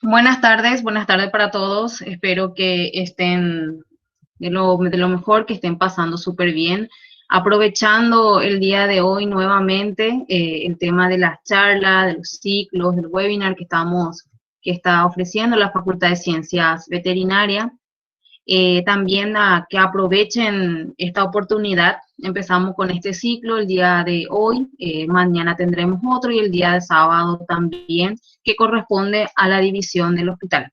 Buenas tardes para todos. Espero que estén de lo mejor, que estén pasando súper bien. Aprovechando el día de hoy nuevamente el tema de las charlas, de los ciclos, del webinar que está ofreciendo la Facultad de Ciencias Veterinarias. También a que aprovechen esta oportunidad. Empezamos con este ciclo el día de hoy, mañana tendremos otro y el día de sábado también, que corresponde a la división del hospital.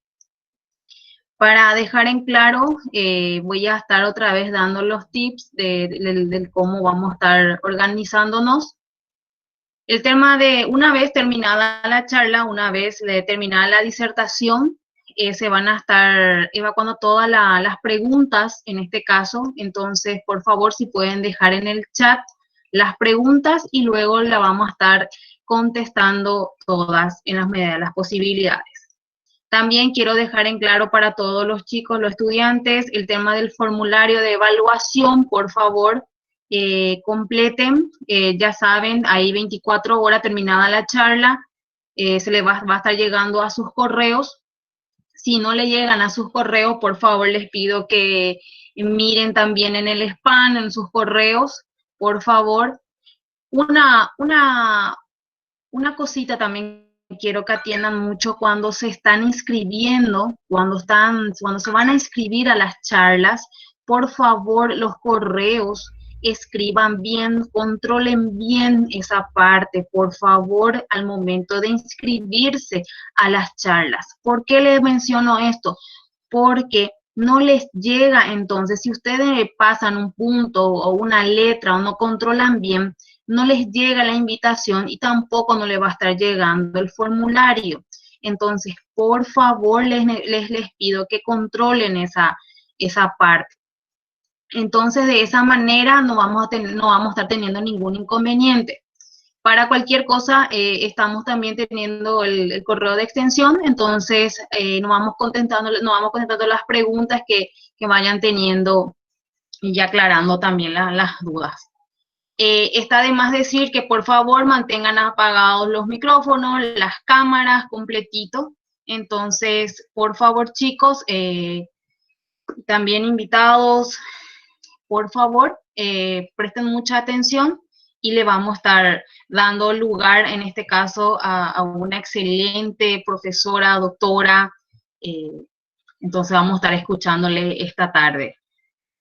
Para dejar en claro, voy a estar otra vez dando los tips de cómo vamos a estar organizándonos. El tema de una vez terminada la charla, una vez terminada la disertación, se van a estar evacuando todas las preguntas en este caso. Entonces, por favor, si pueden dejar en el chat las preguntas y luego la vamos a estar contestando todas en las medidas de las posibilidades. También quiero dejar en claro para todos los chicos, los estudiantes, el tema del formulario de evaluación, por favor, completen. Ya saben, hay 24 horas terminada la charla, se les va a estar llegando a sus correos. Si no le llegan a sus correos, por favor, les pido que miren también en el spam, en sus correos, por favor. Una, una, una cosita también quiero que atiendan mucho cuando se están inscribiendo, cuando se van a inscribir a las charlas, por favor, los correos escriban bien, controlen bien esa parte, por favor, al momento de inscribirse a las charlas. ¿Por qué les menciono esto? Porque no les llega entonces, si ustedes pasan un punto o una letra o no controlan bien, no les llega la invitación y tampoco no les va a estar llegando el formulario. Entonces, por favor, les pido que controlen esa parte. Entonces, de esa manera no vamos a estar teniendo ningún inconveniente. Para cualquier cosa, estamos también teniendo el correo de extensión, entonces nos vamos contestando las preguntas que vayan teniendo y aclarando también las dudas. Está de más decir que por favor mantengan apagados los micrófonos, las cámaras completito. Entonces, por favor, chicos, también invitados, por favor, presten mucha atención y le vamos a estar dando lugar, en este caso, a una excelente profesora, doctora. eh, entonces, vamos a estar escuchándole esta tarde.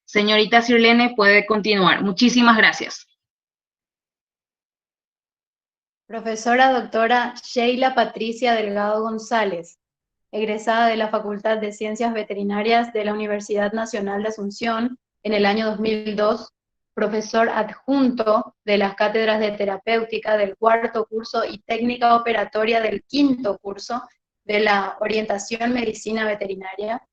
Señorita Sirlene, puede continuar. Muchísimas gracias. Profesora doctora Sheila Patricia Delgado González, egresada de la Facultad de Ciencias Veterinarias de la Universidad Nacional de Asunción en el año 2002, profesor adjunto de las cátedras de terapéutica del cuarto curso y técnica operatoria del quinto curso de la orientación medicina veterinaria,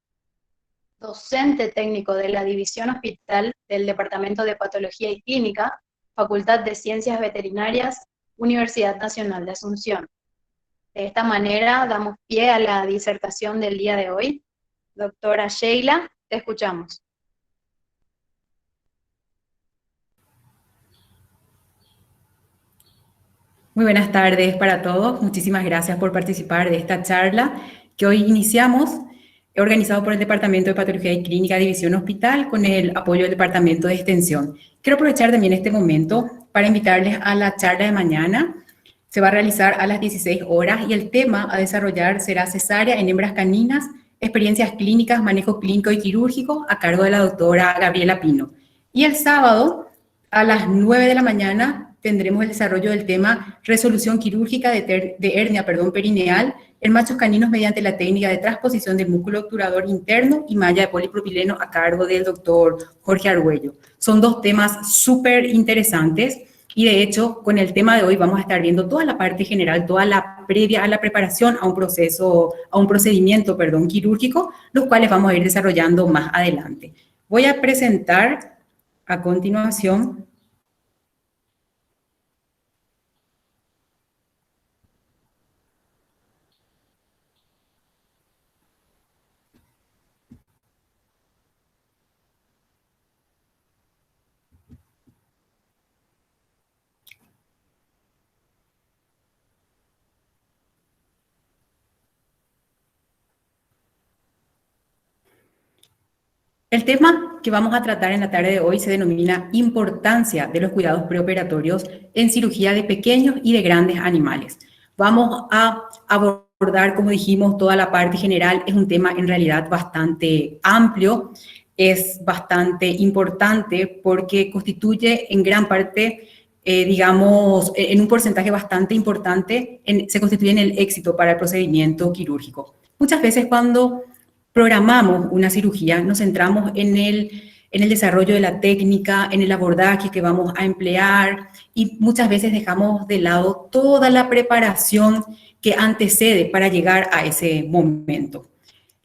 docente técnico de la División Hospital del Departamento de Patología y Clínica, Facultad de Ciencias Veterinarias, Universidad Nacional de Asunción. De esta manera damos pie a la disertación del día de hoy. Doctora Sheila, te escuchamos. Muy buenas tardes para todos. Muchísimas gracias por participar de esta charla que hoy iniciamos, organizado por el Departamento de Patología y Clínica División Hospital con el apoyo del Departamento de Extensión. Quiero aprovechar también este momento para invitarles a la charla de mañana. Se va a realizar a las 16 horas y el tema a desarrollar será cesárea en hembras caninas, experiencias clínicas, manejo clínico y quirúrgico a cargo de la doctora Gabriela Pino. Y el sábado a las 9 de la mañana tendremos el desarrollo del tema resolución quirúrgica de hernia perineal en machos caninos mediante la técnica de transposición del músculo obturador interno y malla de polipropileno a cargo del doctor Jorge Argüello. Son dos temas súper interesantes y de hecho con el tema de hoy vamos a estar viendo toda la parte general, toda la previa a la preparación a un procedimiento quirúrgico, los cuales vamos a ir desarrollando más adelante. Voy a presentar a continuación El tema que vamos a tratar en la tarde de hoy se denomina importancia de los cuidados preoperatorios en cirugía de pequeños y de grandes animales. Vamos a abordar, como dijimos, toda la parte general. Es un tema en realidad bastante amplio, es bastante importante porque constituye en gran parte, digamos, en un porcentaje bastante importante, se constituye en el éxito para el procedimiento quirúrgico. Muchas veces cuando programamos una cirugía, nos centramos en el desarrollo de la técnica, en el abordaje que vamos a emplear y muchas veces dejamos de lado toda la preparación que antecede para llegar a ese momento.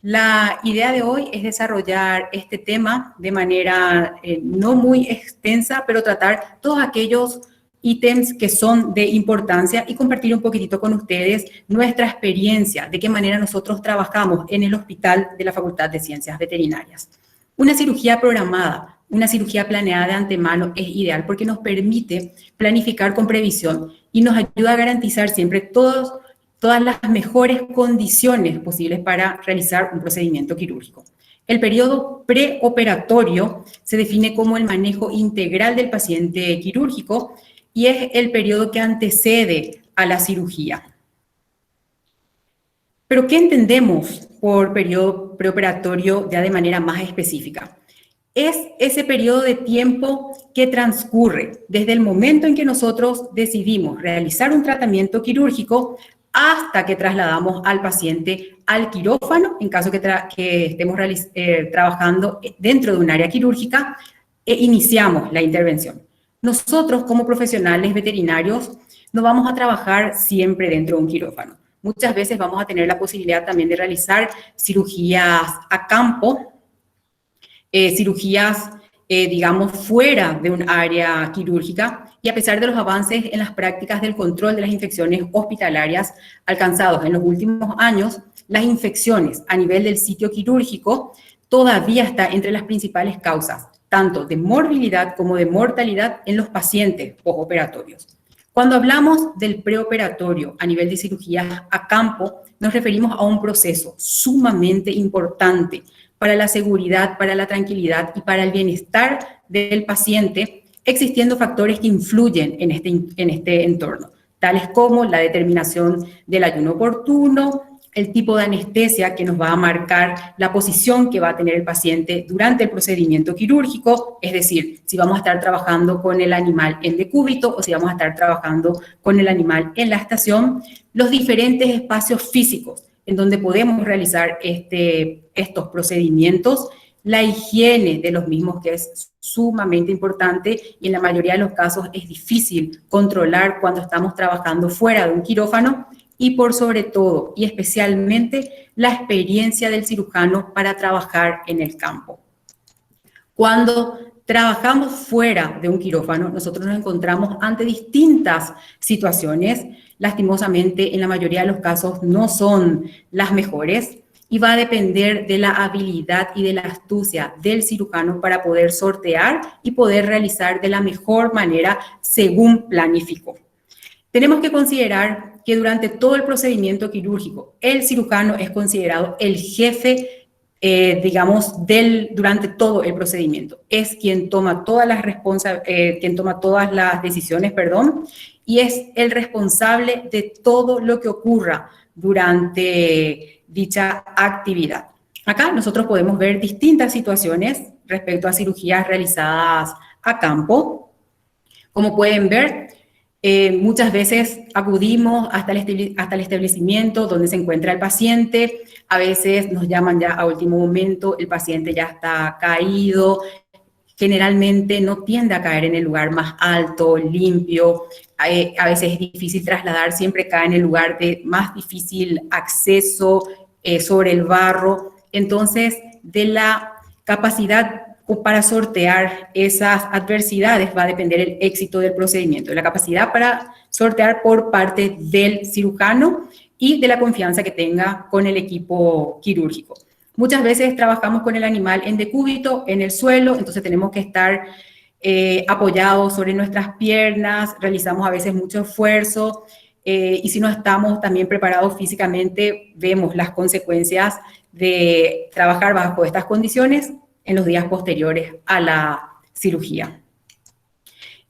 La idea de hoy es desarrollar este tema de manera no muy extensa, pero tratar todos aquellos ítems que son de importancia y compartir un poquitito con ustedes nuestra experiencia, de qué manera nosotros trabajamos en el hospital de la Facultad de Ciencias Veterinarias. Una cirugía programada, una cirugía planeada de antemano es ideal porque nos permite planificar con previsión y nos ayuda a garantizar siempre todas las mejores condiciones posibles para realizar un procedimiento quirúrgico. El periodo preoperatorio se define como el manejo integral del paciente quirúrgico y es el periodo que antecede a la cirugía. ¿Pero qué entendemos por periodo preoperatorio ya de manera más específica? Es ese periodo de tiempo que transcurre desde el momento en que nosotros decidimos realizar un tratamiento quirúrgico hasta que trasladamos al paciente al quirófano, en caso que estemos trabajando dentro de un área quirúrgica, e iniciamos la intervención. Nosotros, como profesionales veterinarios, no vamos a trabajar siempre dentro de un quirófano. Muchas veces vamos a tener la posibilidad también de realizar cirugías a campo, cirugías, digamos, fuera de un área quirúrgica, y a pesar de los avances en las prácticas del control de las infecciones hospitalarias alcanzados en los últimos años, las infecciones a nivel del sitio quirúrgico todavía está entre las principales causas, tanto de morbilidad como de mortalidad en los pacientes postoperatorios. Cuando hablamos del preoperatorio a nivel de cirugías a campo, nos referimos a un proceso sumamente importante para la seguridad, para la tranquilidad y para el bienestar del paciente, existiendo factores que influyen en este entorno, tales como la determinación del ayuno oportuno, el tipo de anestesia que nos va a marcar la posición que va a tener el paciente durante el procedimiento quirúrgico, es decir, si vamos a estar trabajando con el animal en decúbito o si vamos a estar trabajando con el animal en la estación, los diferentes espacios físicos en donde podemos realizar estos procedimientos, la higiene de los mismos, que es sumamente importante y en la mayoría de los casos es difícil controlar cuando estamos trabajando fuera de un quirófano, y por sobre todo y especialmente la experiencia del cirujano para trabajar en el campo. Cuando trabajamos fuera de un quirófano, nosotros nos encontramos ante distintas situaciones. Lastimosamente, en la mayoría de los casos no son las mejores y va a depender de la habilidad y de la astucia del cirujano para poder sortear y poder realizar de la mejor manera según planificó. Tenemos que considerar que durante todo el procedimiento quirúrgico, el cirujano es considerado el jefe, digamos, durante todo el procedimiento. Es quien toma todas las decisiones, y es el responsable de todo lo que ocurra durante dicha actividad. Acá nosotros podemos ver distintas situaciones respecto a cirugías realizadas a campo. Como pueden ver, muchas veces acudimos hasta el establecimiento donde se encuentra el paciente. A veces nos llaman ya a último momento, el paciente ya está caído. Generalmente no tiende a caer en el lugar más alto, limpio. A veces es difícil trasladar, siempre cae en el lugar de más difícil acceso, sobre el barro. Entonces, de la capacidad para sortear esas adversidades va a depender el éxito del procedimiento, la capacidad para sortear por parte del cirujano y de la confianza que tenga con el equipo quirúrgico. Muchas veces trabajamos con el animal en decúbito, en el suelo, entonces tenemos que estar apoyados sobre nuestras piernas, realizamos a veces mucho esfuerzo y si no estamos también preparados físicamente, vemos las consecuencias de trabajar bajo estas condiciones. en los días posteriores a la cirugía.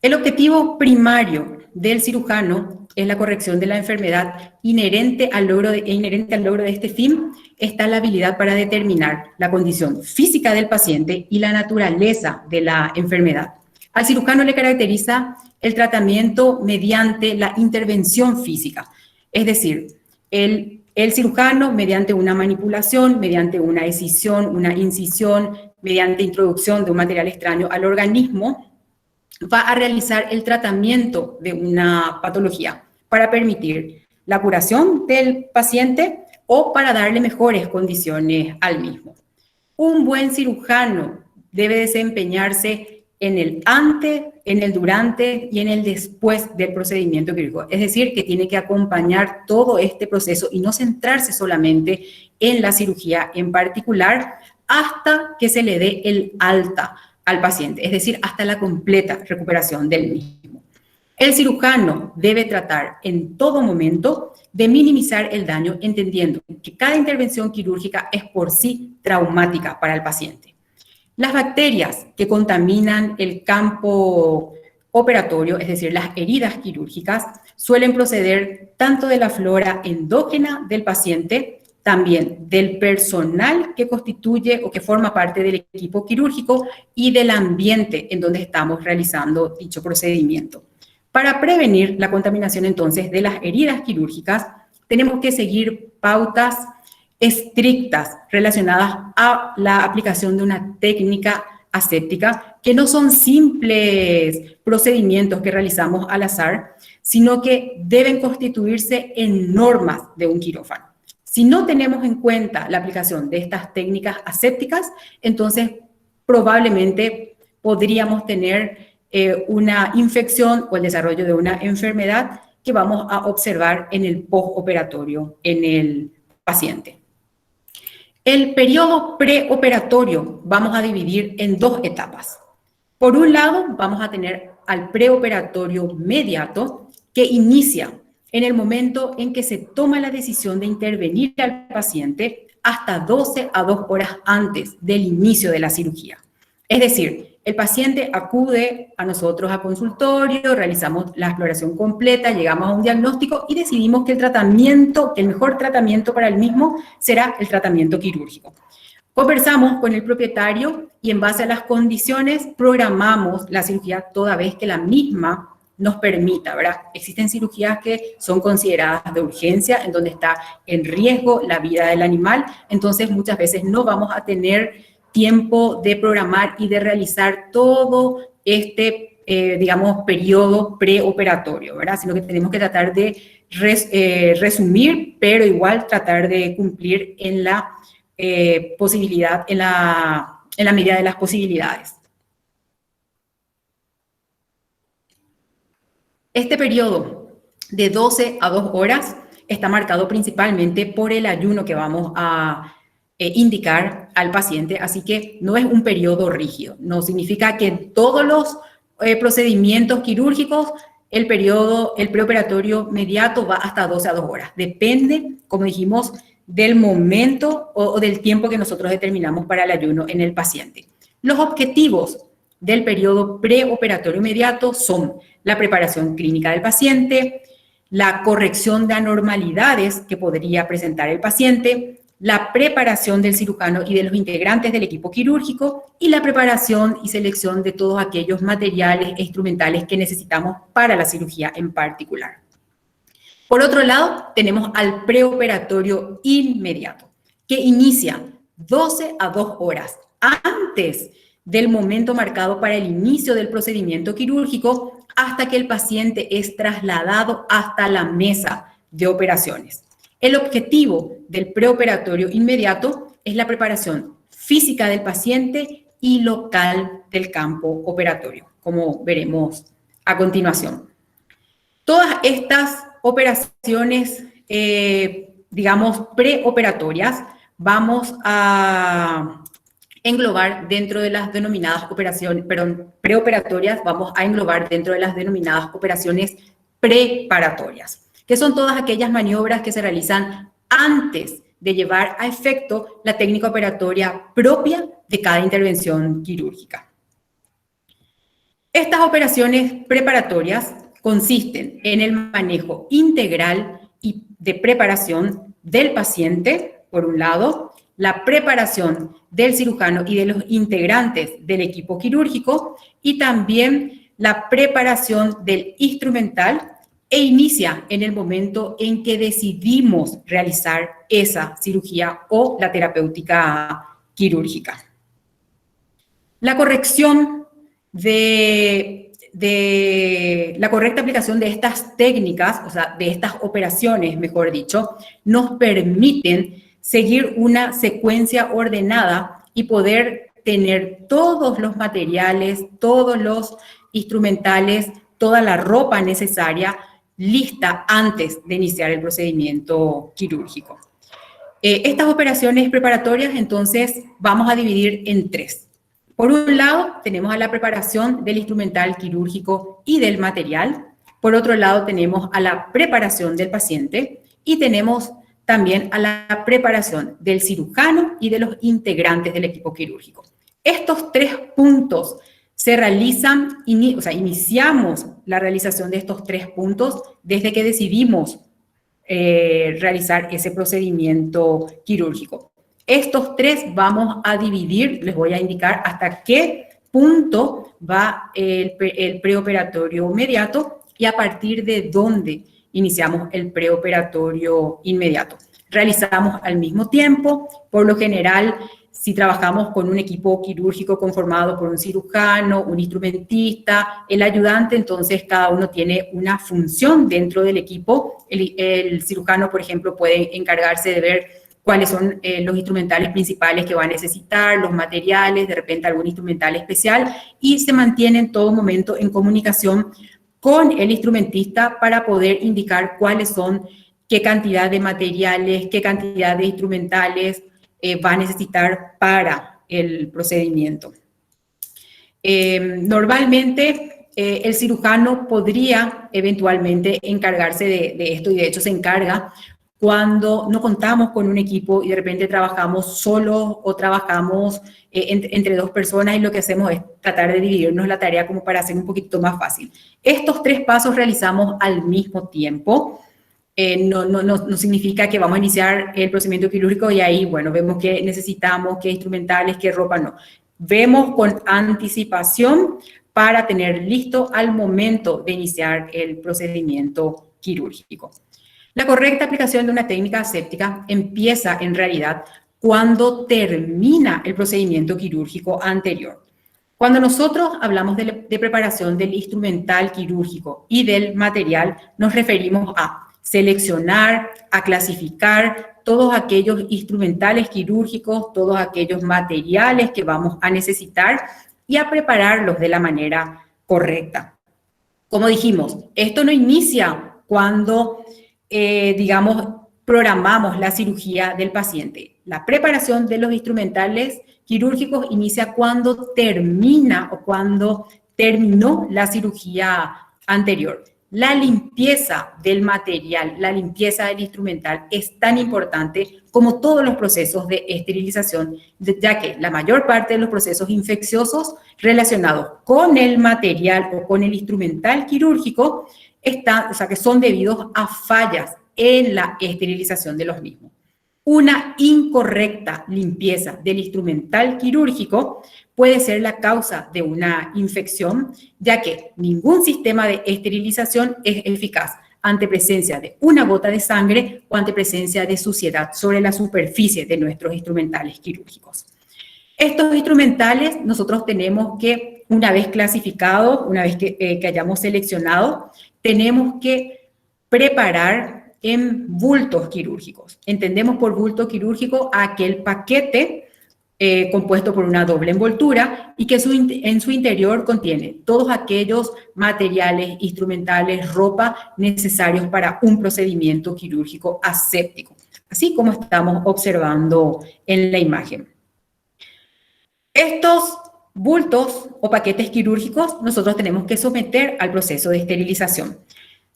El objetivo primario del cirujano es la corrección de la enfermedad. Inherente al logro de este fin está la habilidad para determinar la condición física del paciente y la naturaleza de la enfermedad. Al cirujano le caracteriza el tratamiento mediante la intervención física, es decir, el cirujano mediante una manipulación, mediante una excisión, una incisión, mediante introducción de un material extraño al organismo, va a realizar el tratamiento de una patología para permitir la curación del paciente o para darle mejores condiciones al mismo. Un buen cirujano debe desempeñarse en el antes, en el durante y en el después del procedimiento quirúrgico. Es decir, que tiene que acompañar todo este proceso y no centrarse solamente en la cirugía en particular hasta que se le dé el alta al paciente, es decir, hasta la completa recuperación del mismo. El cirujano debe tratar en todo momento de minimizar el daño, entendiendo que cada intervención quirúrgica es por sí traumática para el paciente. Las bacterias que contaminan el campo operatorio, es decir, las heridas quirúrgicas, suelen proceder tanto de la flora endógena del paciente, también del personal que constituye o que forma parte del equipo quirúrgico y del ambiente en donde estamos realizando dicho procedimiento. Para prevenir la contaminación entonces de las heridas quirúrgicas, tenemos que seguir pautas estrictas relacionadas a la aplicación de una técnica aséptica, que no son simples procedimientos que realizamos al azar, sino que deben constituirse en normas de un quirófano. Si no tenemos en cuenta la aplicación de estas técnicas asépticas, entonces probablemente podríamos tener una infección o el desarrollo de una enfermedad que vamos a observar en el postoperatorio en el paciente. El periodo preoperatorio vamos a dividir en dos etapas. Por un lado, vamos a tener al preoperatorio mediato, que inicia en el momento en que se toma la decisión de intervenir al paciente hasta 12 a 2 horas antes del inicio de la cirugía. Es decir, el paciente acude a nosotros a consultorio, realizamos la exploración completa, llegamos a un diagnóstico y decidimos que el mejor tratamiento para el mismo será el tratamiento quirúrgico. Conversamos con el propietario y en base a las condiciones programamos la cirugía toda vez que la misma nos permita, ¿verdad? Existen cirugías que son consideradas de urgencia, en donde está en riesgo la vida del animal, entonces muchas veces no vamos a tener tiempo de programar y de realizar todo este, digamos, periodo preoperatorio, ¿verdad? Sino que tenemos que tratar de resumir, pero igual tratar de cumplir en la posibilidad, en la medida de las posibilidades. Este periodo de 12 a 2 horas está marcado principalmente por el ayuno que vamos a indicar al paciente, así que no es un periodo rígido. No significa que en todos los procedimientos quirúrgicos el preoperatorio mediato va hasta 12 a 2 horas. Depende, como dijimos, del momento o del tiempo que nosotros determinamos para el ayuno en el paciente. Los objetivos del periodo preoperatorio inmediato son la preparación clínica del paciente, la corrección de anormalidades que podría presentar el paciente, la preparación del cirujano y de los integrantes del equipo quirúrgico y la preparación y selección de todos aquellos materiales e instrumentales que necesitamos para la cirugía en particular. Por otro lado, tenemos al preoperatorio inmediato, que inicia 12 a 2 horas antes del momento marcado para el inicio del procedimiento quirúrgico hasta que el paciente es trasladado hasta la mesa de operaciones. El objetivo del preoperatorio inmediato es la preparación física del paciente y local del campo operatorio, como veremos a continuación. Todas estas operaciones, digamos, preoperatorias, vamos a englobar dentro de las denominadas preoperatorias, vamos a englobar dentro de las denominadas operaciones preparatorias, que son todas aquellas maniobras que se realizan antes de llevar a efecto la técnica operatoria propia de cada intervención quirúrgica. Estas operaciones preparatorias consisten en el manejo integral y de preparación del paciente, por un lado, la preparación del cirujano y de los integrantes del equipo quirúrgico y también la preparación del instrumental e inicia en el momento en que decidimos realizar esa cirugía o la terapéutica quirúrgica. La corrección la correcta aplicación de estas técnicas, o sea, de estas operaciones, mejor dicho, nos permiten seguir una secuencia ordenada y poder tener todos los materiales, todos los instrumentales, toda la ropa necesaria lista antes de iniciar el procedimiento quirúrgico. Estas operaciones preparatorias, entonces, vamos a dividir en tres. Por un lado, tenemos a la preparación del instrumental quirúrgico y del material. Por otro lado, tenemos a la preparación del paciente y tenemos también a la preparación del cirujano y de los integrantes del equipo quirúrgico. Estos tres puntos se realizan, iniciamos la realización de estos tres puntos desde que decidimos realizar ese procedimiento quirúrgico. Estos tres vamos a dividir, les voy a indicar hasta qué punto va el preoperatorio inmediato y a partir de dónde iniciamos el preoperatorio inmediato. Realizamos al mismo tiempo, por lo general, si trabajamos con un equipo quirúrgico conformado por un cirujano, un instrumentista, el ayudante, entonces cada uno tiene una función dentro del equipo. El cirujano, por ejemplo, puede encargarse de ver cuáles son los instrumentales principales que va a necesitar, los materiales, de repente algún instrumental especial, y se mantiene en todo momento en comunicación con el instrumentista para poder indicar cuáles son, qué cantidad de materiales, qué cantidad de instrumentales va a necesitar para el procedimiento. Normalmente, el cirujano podría eventualmente encargarse de esto, y de hecho se encarga cuando no contamos con un equipo y de repente trabajamos solos o trabajamos entre dos personas, y lo que hacemos es tratar de dividirnos la tarea como para hacer un poquito más fácil. Estos tres pasos realizamos al mismo tiempo. No significa que vamos a iniciar el procedimiento quirúrgico y ahí, bueno, vemos qué necesitamos, qué instrumentales, qué ropa, no. Vemos con anticipación para tener listo al momento de iniciar el procedimiento quirúrgico. La correcta aplicación de una técnica aséptica empieza en realidad cuando termina el procedimiento quirúrgico anterior. Cuando nosotros hablamos de preparación del instrumental quirúrgico y del material, nos referimos a seleccionar, a clasificar todos aquellos instrumentales quirúrgicos, todos aquellos materiales que vamos a necesitar y a prepararlos de la manera correcta. Como dijimos, esto no inicia cuando, programamos la cirugía del paciente. La preparación de los instrumentales quirúrgicos inicia cuando termina o cuando terminó la cirugía anterior. La limpieza del material, la limpieza del instrumental es tan importante como todos los procesos de esterilización, ya que la mayor parte de los procesos infecciosos relacionados con el material o con el instrumental quirúrgico que son debidos a fallas en la esterilización de los mismos. Una incorrecta limpieza del instrumental quirúrgico puede ser la causa de una infección, ya que ningún sistema de esterilización es eficaz ante presencia de una gota de sangre o ante presencia de suciedad sobre la superficie de nuestros instrumentales quirúrgicos. Estos instrumentales nosotros tenemos que, una vez clasificados, una vez que hayamos seleccionado, tenemos que preparar en bultos quirúrgicos. Entendemos por bulto quirúrgico aquel paquete compuesto por una doble envoltura y que en su interior contiene todos aquellos materiales, instrumentales, ropa necesarios para un procedimiento quirúrgico aséptico, así como estamos observando en la imagen. Estos bultos o paquetes quirúrgicos nosotros tenemos que someter al proceso de esterilización.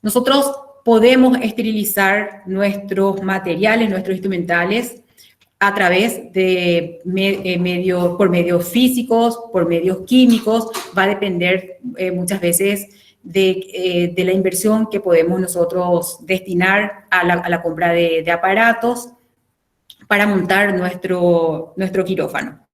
Nosotros podemos esterilizar nuestros materiales, nuestros instrumentales a través de por medios físicos, por medios químicos, va a depender muchas veces de la inversión que podemos nosotros destinar a la compra de aparatos para montar nuestro quirófano.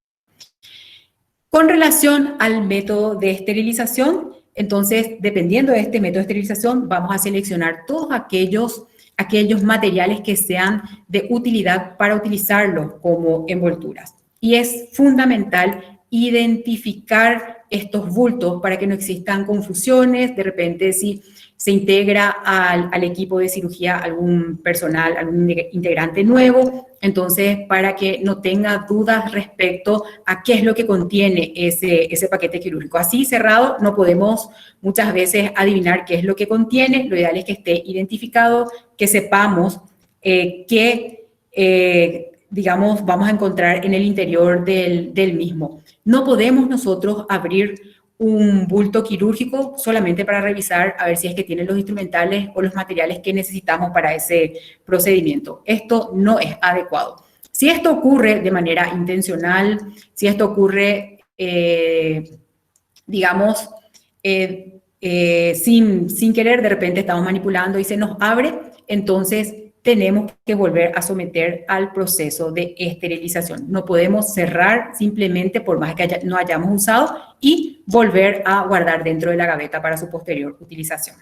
Con relación al método de esterilización, entonces, dependiendo de este método de esterilización, vamos a seleccionar todos aquellos materiales que sean de utilidad para utilizarlos como envolturas. Y es fundamental identificar estos bultos para que no existan confusiones. De repente, si se integra al equipo de cirugía algún personal, algún integrante nuevo, entonces para que no tenga dudas respecto a qué es lo que contiene ese paquete quirúrgico. Así cerrado no podemos muchas veces adivinar qué es lo que contiene. Lo ideal es que esté identificado, que sepamos digamos, vamos a encontrar en el interior del mismo. No podemos nosotros abrir un bulto quirúrgico solamente para revisar a ver si es que tiene los instrumentales o los materiales que necesitamos para ese procedimiento. Esto no es adecuado. Si esto ocurre de manera intencional, si esto ocurre, digamos, sin querer, de repente estamos manipulando y se nos abre, entonces tenemos que volver a someter al proceso de esterilización. No podemos cerrar simplemente por más que no hayamos usado y volver a guardar dentro de la gaveta para su posterior utilización.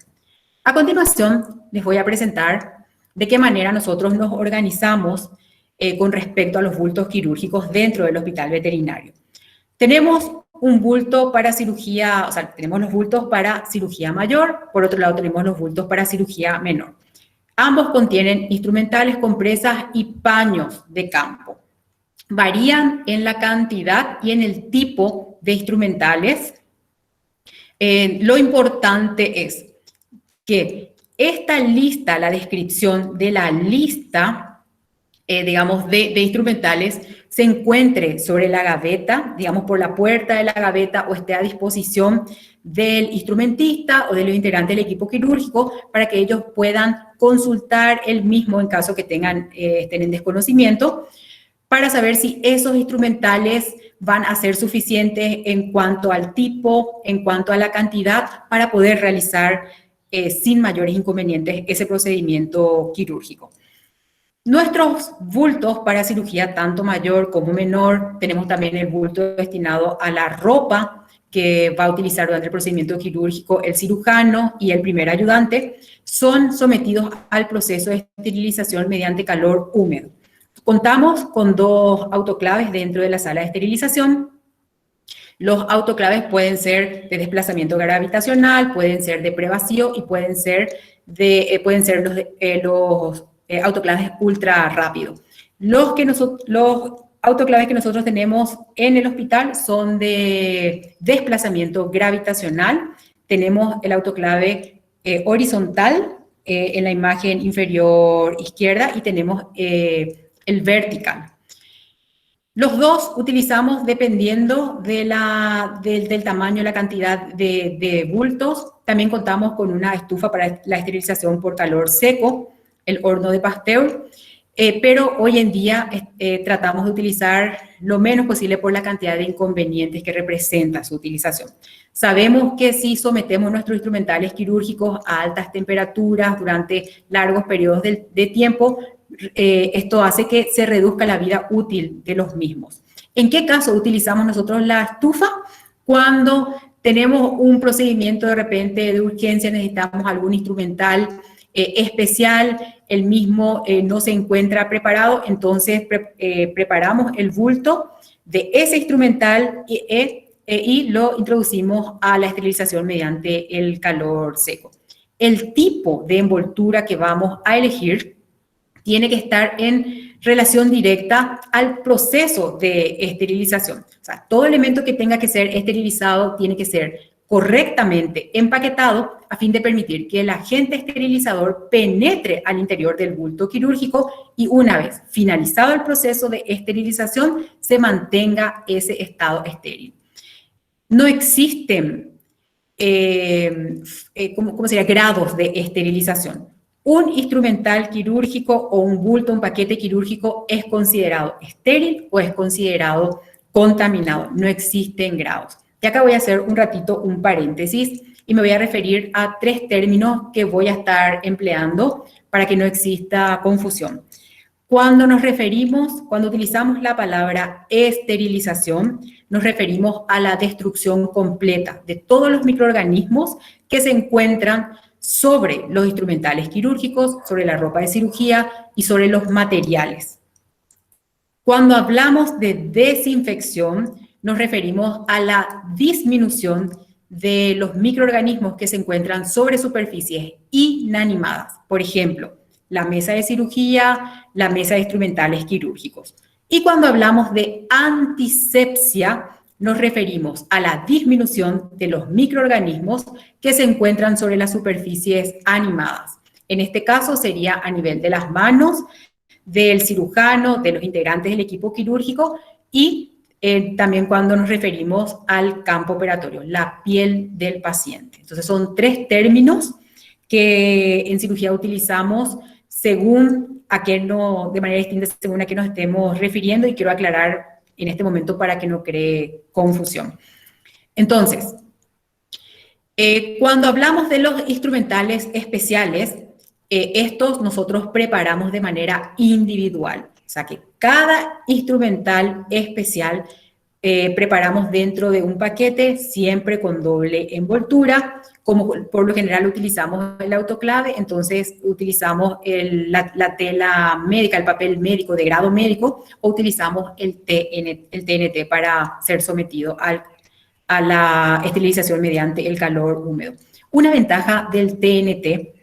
A continuación, les voy a presentar de qué manera nosotros nos organizamos con respecto a los bultos quirúrgicos dentro del hospital veterinario. Tenemos un bulto para cirugía, o sea, tenemos los bultos para cirugía mayor, por otro lado tenemos los bultos para cirugía menor. Ambos contienen instrumentales, compresas y paños de campo. Varían en la cantidad y en el tipo de instrumentales. Lo importante es que esta lista, la descripción de la lista, digamos, de instrumentales, se encuentre sobre la gaveta, digamos, por la puerta de la gaveta o esté a disposición del instrumentista o de los integrantes del equipo quirúrgico para que ellos puedan consultar el mismo en caso que estén en desconocimiento para saber si esos instrumentales van a ser suficientes en cuanto al tipo, en cuanto a la cantidad para poder realizar sin mayores inconvenientes ese procedimiento quirúrgico. Nuestros bultos para cirugía tanto mayor como menor, tenemos también el bulto destinado a la ropa que va a utilizar durante el procedimiento quirúrgico el cirujano y el primer ayudante, son sometidos al proceso de esterilización mediante calor húmedo. Contamos con 2 autoclaves dentro de la sala de esterilización. Los autoclaves pueden ser de desplazamiento gravitacional, pueden ser de prevacío y pueden ser los autoclaves ultra rápido. Los autoclaves que nosotros tenemos en el hospital son de desplazamiento gravitacional. Tenemos el autoclave horizontal en la imagen inferior izquierda y tenemos el vertical. Los dos utilizamos dependiendo del tamaño y la cantidad de bultos. También contamos con una estufa para la esterilización por calor seco, el horno de Pasteur, pero hoy en día tratamos de utilizar lo menos posible por la cantidad de inconvenientes que representa su utilización. Sabemos que si sometemos nuestros instrumentales quirúrgicos a altas temperaturas durante largos periodos de tiempo, esto hace que se reduzca la vida útil de los mismos. ¿En qué caso utilizamos nosotros la estufa? Cuando tenemos un procedimiento de repente de urgencia, necesitamos algún instrumental especial, el mismo no se encuentra preparado, entonces preparamos el bulto de ese instrumental y lo introducimos a la esterilización mediante el calor seco. El tipo de envoltura que vamos a elegir tiene que estar en relación directa al proceso de esterilización. O sea, todo elemento que tenga que ser esterilizado tiene que ser correctamente empaquetado a fin de permitir que el agente esterilizador penetre al interior del bulto quirúrgico y una vez finalizado el proceso de esterilización se mantenga ese estado estéril. No existen grados de esterilización. Un instrumental quirúrgico o un bulto, un paquete quirúrgico es considerado estéril o es considerado contaminado. No existen grados. Y acá voy a hacer un ratito un paréntesis y me voy a referir a 3 términos que voy a estar empleando para que no exista confusión. Cuando utilizamos la palabra esterilización, nos referimos a la destrucción completa de todos los microorganismos que se encuentran sobre los instrumentales quirúrgicos, sobre la ropa de cirugía y sobre los materiales. Cuando hablamos de desinfección, nos referimos a la disminución de los microorganismos que se encuentran sobre superficies inanimadas. Por ejemplo, la mesa de cirugía, la mesa de instrumentales quirúrgicos. Y cuando hablamos de antisepsia, nos referimos a la disminución de los microorganismos que se encuentran sobre las superficies animadas. En este caso sería a nivel de las manos, del cirujano, de los integrantes del equipo quirúrgico y también cuando nos referimos al campo operatorio, la piel del paciente. Entonces son 3 términos que en cirugía utilizamos según de manera distinta según a qué nos estemos refiriendo, y quiero aclarar en este momento para que no cree confusión. Entonces, cuando hablamos de los instrumentales especiales, estos nosotros preparamos de manera individual. O sea que cada instrumental especial preparamos dentro de un paquete, siempre con doble envoltura. Como por lo general utilizamos el autoclave, entonces utilizamos la tela médica, el papel médico de grado médico, o utilizamos el TNT para ser sometido a la esterilización mediante el calor húmedo. Una ventaja del TNT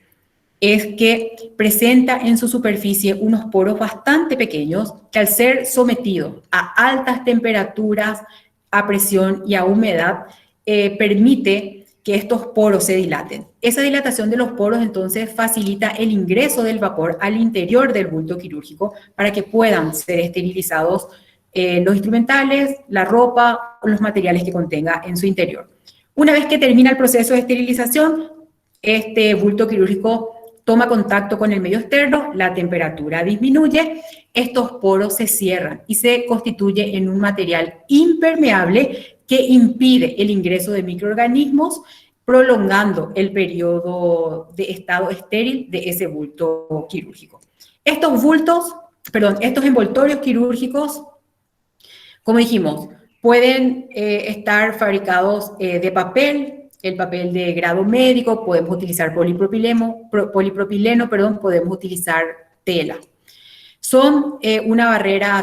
es que presenta en su superficie unos poros bastante pequeños que al ser sometidos a altas temperaturas, a presión y a humedad, permite que estos poros se dilaten. Esa dilatación de los poros entonces facilita el ingreso del vapor al interior del bulto quirúrgico para que puedan ser esterilizados los instrumentales, la ropa o los materiales que contenga en su interior. Una vez que termina el proceso de esterilización, este bulto quirúrgico toma contacto con el medio externo, la temperatura disminuye, estos poros se cierran y se constituye en un material impermeable que impide el ingreso de microorganismos, prolongando el periodo de estado estéril de ese bulto quirúrgico. Estos envoltorios quirúrgicos, como dijimos, pueden estar fabricados de papel, el papel de grado médico, podemos utilizar polipropileno, podemos utilizar tela. Se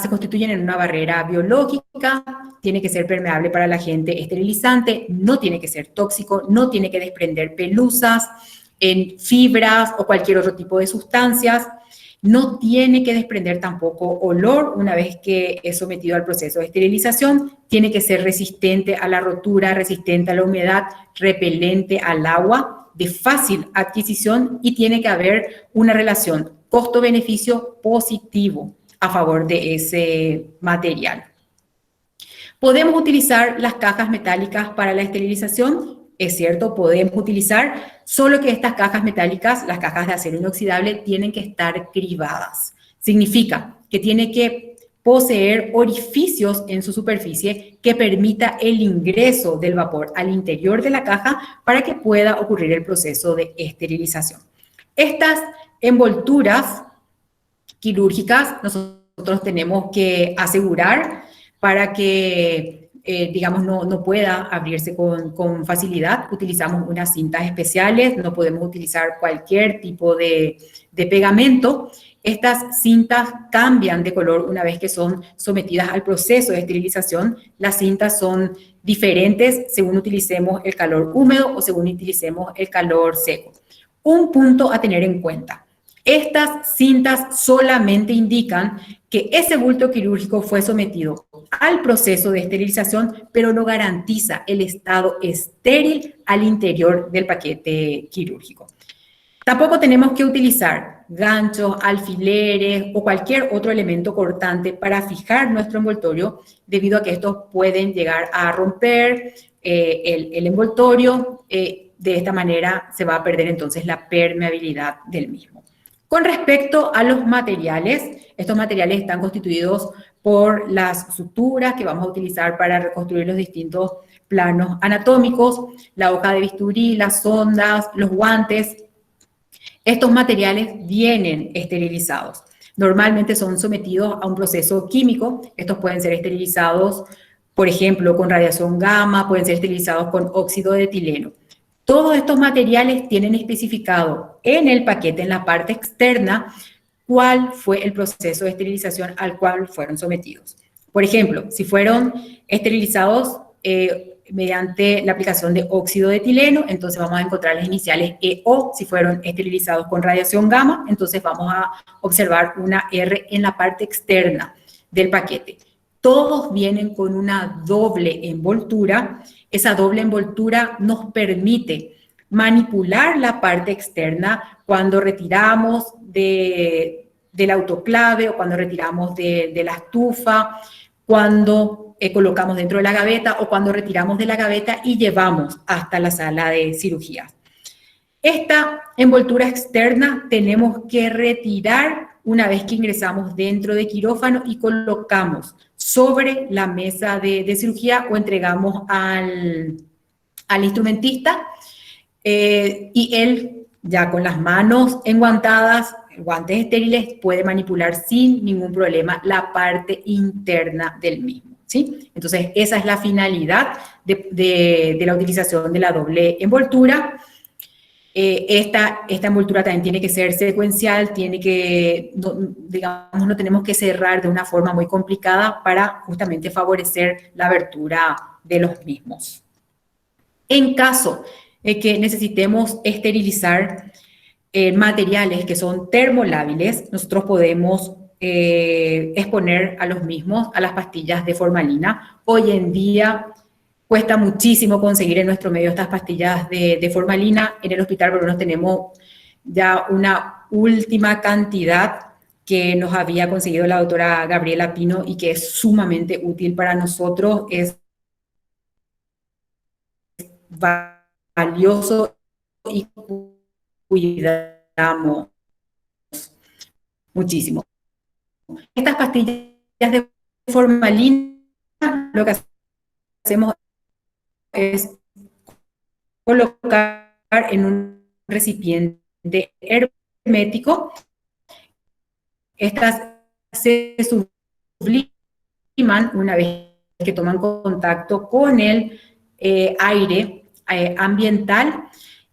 constituyen en una barrera biológica, tiene que ser permeable para el agente esterilizante, no tiene que ser tóxico, no tiene que desprender pelusas, fibras o cualquier otro tipo de sustancias, no tiene que desprender tampoco olor una vez que es sometido al proceso de esterilización, tiene que ser resistente a la rotura, resistente a la humedad, repelente al agua, de fácil adquisición y tiene que haber una relación costo-beneficio positivo a favor de ese material. ¿Podemos utilizar las cajas metálicas para la esterilización? Es cierto, podemos utilizar, solo que estas cajas metálicas, las cajas de acero inoxidable, tienen que estar cribadas. Significa que tiene que poseer orificios en su superficie que permita el ingreso del vapor al interior de la caja para que pueda ocurrir el proceso de esterilización. Estas envolturas quirúrgicas nosotros tenemos que asegurar para que no pueda abrirse con facilidad. Utilizamos unas cintas especiales, no podemos utilizar cualquier tipo de pegamento. Estas cintas cambian de color una vez que son sometidas al proceso de esterilización. Las cintas son diferentes según utilicemos el calor húmedo o según utilicemos el calor seco. Un punto a tener en cuenta. Estas cintas solamente indican que ese bulto quirúrgico fue sometido al proceso de esterilización, pero no garantiza el estado estéril al interior del paquete quirúrgico. Tampoco tenemos que utilizar ganchos, alfileres o cualquier otro elemento cortante para fijar nuestro envoltorio, debido a que estos pueden llegar a romper el envoltorio. De esta manera se va a perder entonces la permeabilidad del mismo. Con respecto a los materiales, estos materiales están constituidos por las suturas que vamos a utilizar para reconstruir los distintos planos anatómicos, la hoja de bisturí, las sondas, los guantes. Estos materiales vienen esterilizados. Normalmente son sometidos a un proceso químico. Estos pueden ser esterilizados, por ejemplo, con radiación gamma, pueden ser esterilizados con óxido de etileno. Todos estos materiales tienen especificado en el paquete, en la parte externa, cuál fue el proceso de esterilización al cual fueron sometidos. Por ejemplo, si fueron esterilizados mediante la aplicación de óxido de etileno, entonces vamos a encontrar las iniciales EO. Si fueron esterilizados con radiación gamma, entonces vamos a observar una R en la parte externa del paquete. Todos vienen con una doble envoltura. Esa doble envoltura nos permite manipular la parte externa cuando retiramos del autoclave o cuando retiramos de la estufa, cuando colocamos dentro de la gaveta o cuando retiramos de la gaveta y llevamos hasta la sala de cirugía. Esta envoltura externa tenemos que retirar una vez que ingresamos dentro de quirófano y colocamos sobre la mesa de cirugía o entregamos al instrumentista y él ya con las manos enguantadas, guantes estériles, puede manipular sin ningún problema la parte interna del mismo, ¿sí? Entonces, esa es la finalidad de la utilización de la doble envoltura. Esta envoltura también tiene que ser secuencial, no tenemos que cerrar de una forma muy complicada para justamente favorecer la abertura de los mismos. En caso de que necesitemos esterilizar materiales que son termolábiles, nosotros podemos exponer a los mismos a las pastillas de formalina. Hoy en día cuesta muchísimo conseguir en nuestro medio estas pastillas de formalina. En el hospital por lo menos tenemos ya una última cantidad que nos había conseguido la doctora Gabriela Pino y que es sumamente útil para nosotros, es valioso y cuidamos muchísimo. Estas pastillas de formalina, lo que hacemos es colocar en un recipiente hermético. Estas se subliman una vez que toman contacto con el aire ambiental,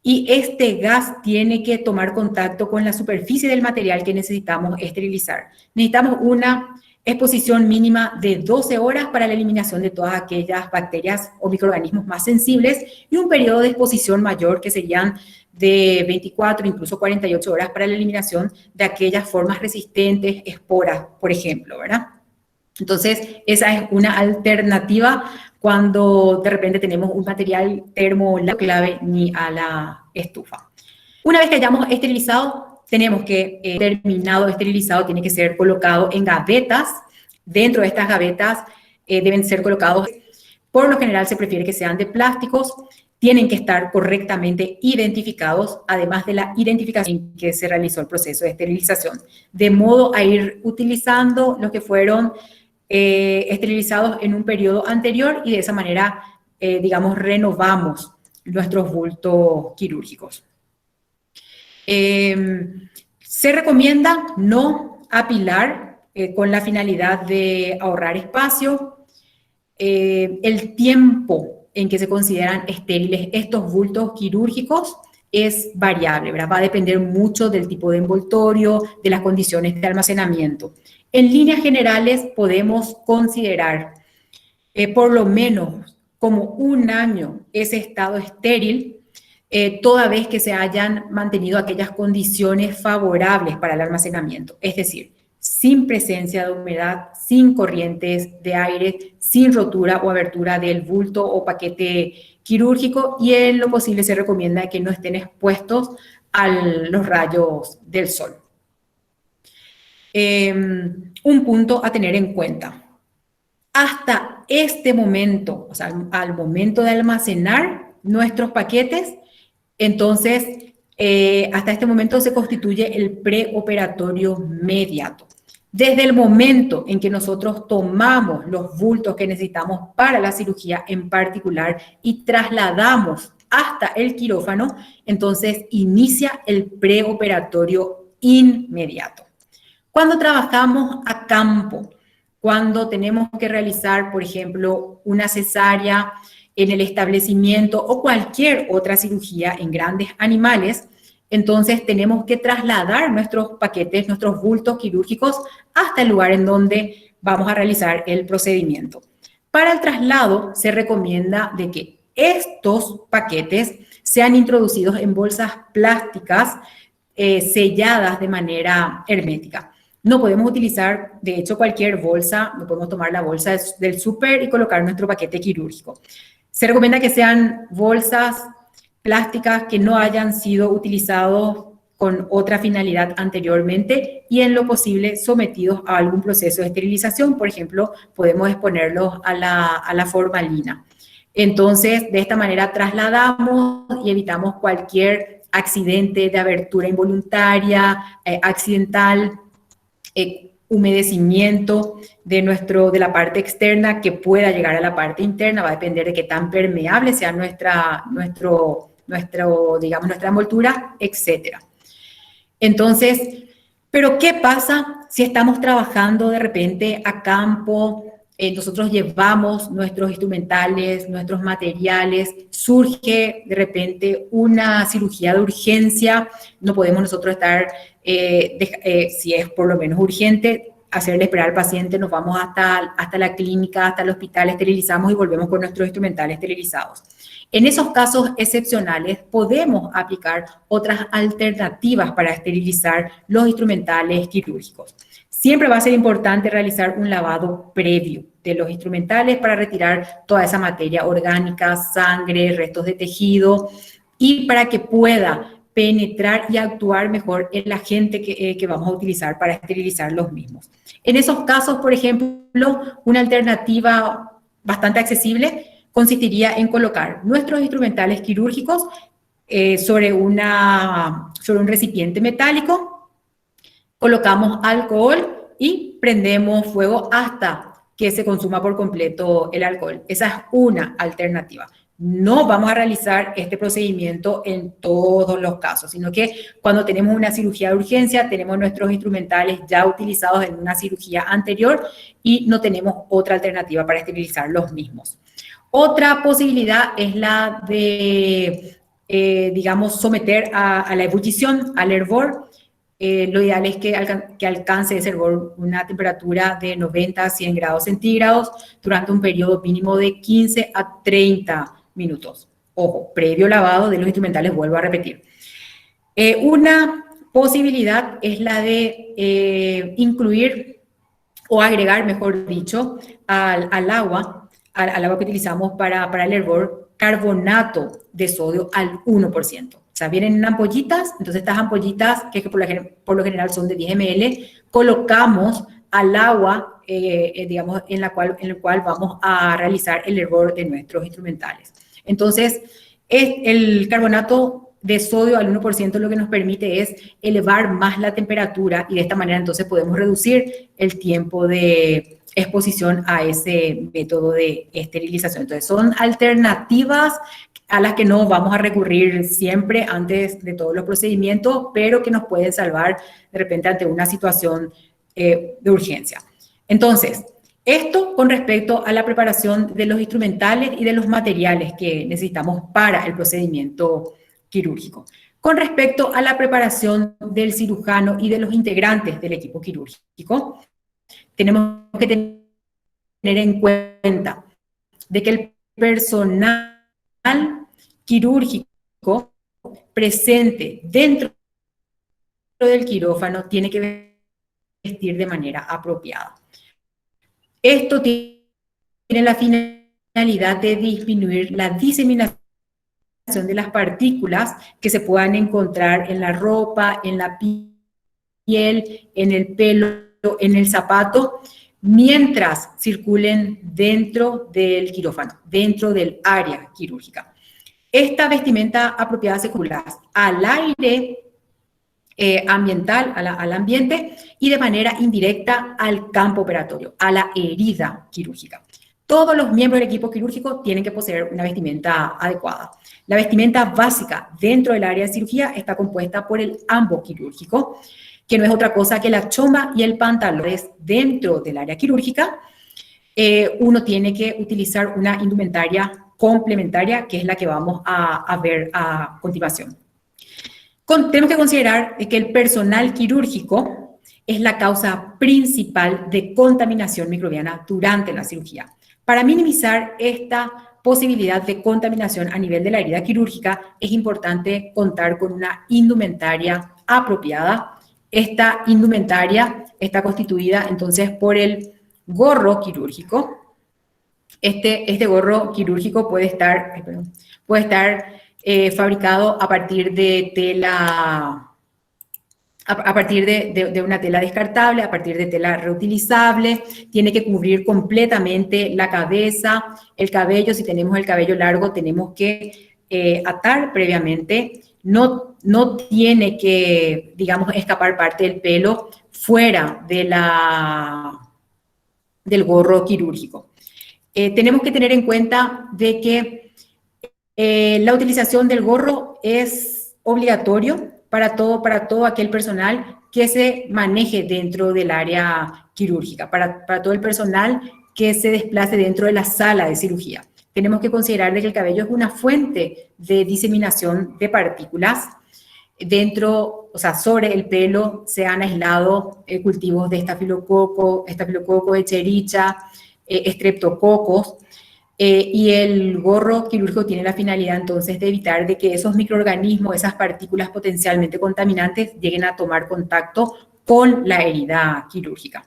y este gas tiene que tomar contacto con la superficie del material que necesitamos esterilizar. Necesitamos una exposición mínima de 12 horas para la eliminación de todas aquellas bacterias o microorganismos más sensibles y un periodo de exposición mayor que serían de 24, incluso 48 horas para la eliminación de aquellas formas resistentes, esporas, por ejemplo, ¿verdad? Entonces, esa es una alternativa cuando de repente tenemos un material termolabile ni a la estufa. Una vez que hayamos esterilizado, tenemos que, terminado esterilizado, tiene que ser colocado en gavetas. Dentro de estas gavetas deben ser colocados, por lo general se prefiere que sean de plásticos, tienen que estar correctamente identificados, además de la identificación en que se realizó el proceso de esterilización, de modo a ir utilizando los que fueron esterilizados en un periodo anterior y de esa manera, digamos, renovamos nuestros bultos quirúrgicos. Se recomienda no apilar con la finalidad de ahorrar espacio. El tiempo en que se consideran estériles estos bultos quirúrgicos es variable, ¿verdad? Va a depender mucho del tipo de envoltorio, de las condiciones de almacenamiento. En líneas generales podemos considerar por lo menos como un año ese estado estéril, toda vez que se hayan mantenido aquellas condiciones favorables para el almacenamiento, es decir, sin presencia de humedad, sin corrientes de aire, sin rotura o abertura del bulto o paquete quirúrgico, y en lo posible se recomienda que no estén expuestos a los rayos del sol. Un punto a tener en cuenta. Hasta este momento, o sea, al momento de almacenar nuestros paquetes, entonces hasta este momento se constituye el preoperatorio mediato. Desde el momento en que nosotros tomamos los bultos que necesitamos para la cirugía en particular y trasladamos hasta el quirófano, entonces inicia el preoperatorio inmediato. Cuando trabajamos a campo, cuando tenemos que realizar, por ejemplo, una cesárea en el establecimiento o cualquier otra cirugía en grandes animales, entonces tenemos que trasladar nuestros paquetes, nuestros bultos quirúrgicos hasta el lugar en donde vamos a realizar el procedimiento. Para el traslado se recomienda de que estos paquetes sean introducidos en bolsas plásticas selladas de manera hermética. No podemos utilizar, de hecho, cualquier bolsa, no podemos tomar la bolsa del súper y colocar nuestro paquete quirúrgico. Se recomienda que sean bolsas plásticas que no hayan sido utilizados con otra finalidad anteriormente y en lo posible sometidos a algún proceso de esterilización. Por ejemplo, podemos exponerlos a la formalina. Entonces, de esta manera trasladamos y evitamos cualquier accidente de abertura involuntaria, accidental, humedecimiento de la parte externa que pueda llegar a la parte interna. Va a depender de qué tan permeable sea nuestra envoltura, etc. Entonces, ¿pero qué pasa si estamos trabajando de repente a campo? Nosotros llevamos nuestros instrumentales, nuestros materiales, surge de repente una cirugía de urgencia, no podemos nosotros estar, si es por lo menos urgente, hacerle esperar al paciente, nos vamos hasta la clínica, hasta el hospital, esterilizamos y volvemos con nuestros instrumentales esterilizados. En esos casos excepcionales podemos aplicar otras alternativas para esterilizar los instrumentales quirúrgicos. Siempre va a ser importante realizar un lavado previo de los instrumentales para retirar toda esa materia orgánica, sangre, restos de tejido y para que pueda penetrar y actuar mejor el agente que vamos a utilizar para esterilizar los mismos. En esos casos, por ejemplo, una alternativa bastante accesible consistiría en colocar nuestros instrumentales quirúrgicos sobre un recipiente metálico, colocamos alcohol y prendemos fuego hasta que se consuma por completo el alcohol. Esa es una alternativa. No vamos a realizar este procedimiento en todos los casos, sino que cuando tenemos una cirugía de urgencia, tenemos nuestros instrumentales ya utilizados en una cirugía anterior y no tenemos otra alternativa para esterilizar los mismos. Otra posibilidad es la de, someter a la ebullición, al hervor. Lo ideal es que alcance ese hervor una temperatura de 90 a 100 grados centígrados durante un periodo mínimo de 15 a 30 minutos. Ojo, previo lavado de los instrumentales, vuelvo a repetir. Una posibilidad es la de incluir o agregar, mejor dicho, al agua que utilizamos para el hervor, carbonato de sodio al 1%. O sea, vienen en ampollitas, entonces estas ampollitas, que por lo general son de 10 ml, colocamos al agua, en el cual vamos a realizar el hervor de nuestros instrumentales. Entonces, el carbonato de sodio al 1% lo que nos permite es elevar más la temperatura y de esta manera entonces podemos reducir el tiempo de exposición a ese método de esterilización. Entonces, son alternativas a las que no vamos a recurrir siempre antes de todos los procedimientos, pero que nos pueden salvar de repente ante una situación de urgencia. Entonces, esto con respecto a la preparación de los instrumentales y de los materiales que necesitamos para el procedimiento quirúrgico. Con respecto a la preparación del cirujano y de los integrantes del equipo quirúrgico, tenemos que tener en cuenta de que el personal quirúrgico presente dentro del quirófano tiene que vestir de manera apropiada. Esto tiene la finalidad de disminuir la diseminación de las partículas que se puedan encontrar en la ropa, en la piel, en el pelo, en el zapato, mientras circulen dentro del quirófano, dentro del área quirúrgica. Esta vestimenta apropiada se coloca al aire ambiental, al ambiente, y de manera indirecta al campo operatorio, a la herida quirúrgica. Todos los miembros del equipo quirúrgico tienen que poseer una vestimenta adecuada. La vestimenta básica dentro del área de cirugía está compuesta por el ambo quirúrgico, que no es otra cosa que la chomba y el pantalón. Dentro del área quirúrgica, uno tiene que utilizar una indumentaria complementaria, que es la que vamos a ver a continuación. Tenemos que considerar que el personal quirúrgico es la causa principal de contaminación microbiana durante la cirugía. Para minimizar esta posibilidad de contaminación a nivel de la herida quirúrgica, es importante contar con una indumentaria apropiada. Esta indumentaria está constituida entonces por el gorro quirúrgico. Este gorro quirúrgico puede estar fabricado a partir de tela, a partir de una tela descartable, a partir de tela reutilizable. Tiene que cubrir completamente la cabeza, el cabello. Si tenemos el cabello largo, tenemos que atar previamente. No tiene que, digamos, escapar parte del pelo fuera del gorro quirúrgico. Tenemos que tener en cuenta de que la utilización del gorro es obligatorio para todo aquel personal que se maneje dentro del área quirúrgica, para todo el personal que se desplace dentro de la sala de cirugía. Tenemos que considerar que el cabello es una fuente de diseminación de partículas. Dentro, o sea, sobre el pelo se han aislado cultivos de estafilococo, echerichia, estreptococos, y el gorro quirúrgico tiene la finalidad entonces de evitar de que esos microorganismos, esas partículas potencialmente contaminantes lleguen a tomar contacto con la herida quirúrgica.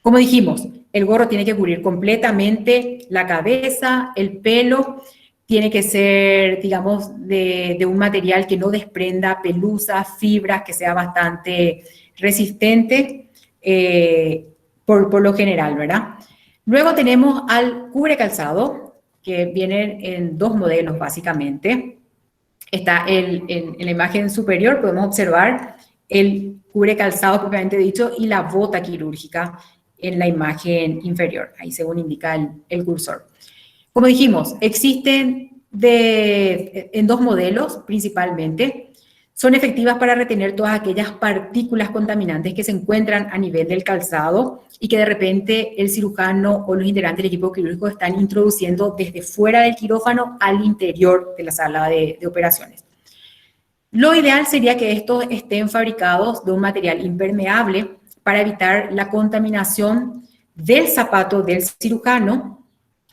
Como dijimos, el gorro tiene que cubrir completamente la cabeza, el pelo, tiene que ser, digamos, de un material que no desprenda pelusas, fibras, que sea bastante resistente por lo general, ¿verdad? Luego tenemos al cubre calzado, que vienen en dos modelos básicamente. Está en la imagen superior, podemos observar el cubre calzado propiamente dicho y la bota quirúrgica en la imagen inferior, ahí según indica el cursor. Como dijimos, existen en dos modelos principalmente. Son efectivas para retener todas aquellas partículas contaminantes que se encuentran a nivel del calzado y que de repente el cirujano o los integrantes del equipo quirúrgico están introduciendo desde fuera del quirófano al interior de la sala de operaciones. Lo ideal sería que estos estén fabricados de un material impermeable para evitar la contaminación del zapato del cirujano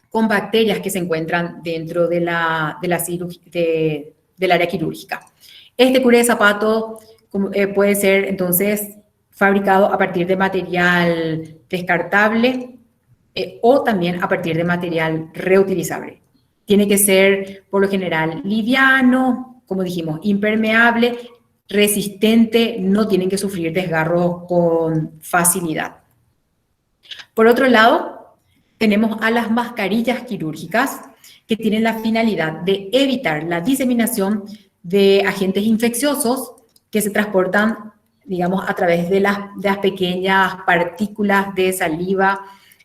con bacterias que se encuentran dentro del área quirúrgica. Este cubre de zapato puede ser entonces fabricado a partir de material descartable o también a partir de material reutilizable. Tiene que ser por lo general liviano, como dijimos, impermeable, resistente, no tienen que sufrir desgarro con facilidad. Por otro lado, tenemos a las mascarillas quirúrgicas que tienen la finalidad de evitar la diseminación de agentes infecciosos que se transportan, digamos, a través de las pequeñas partículas de saliva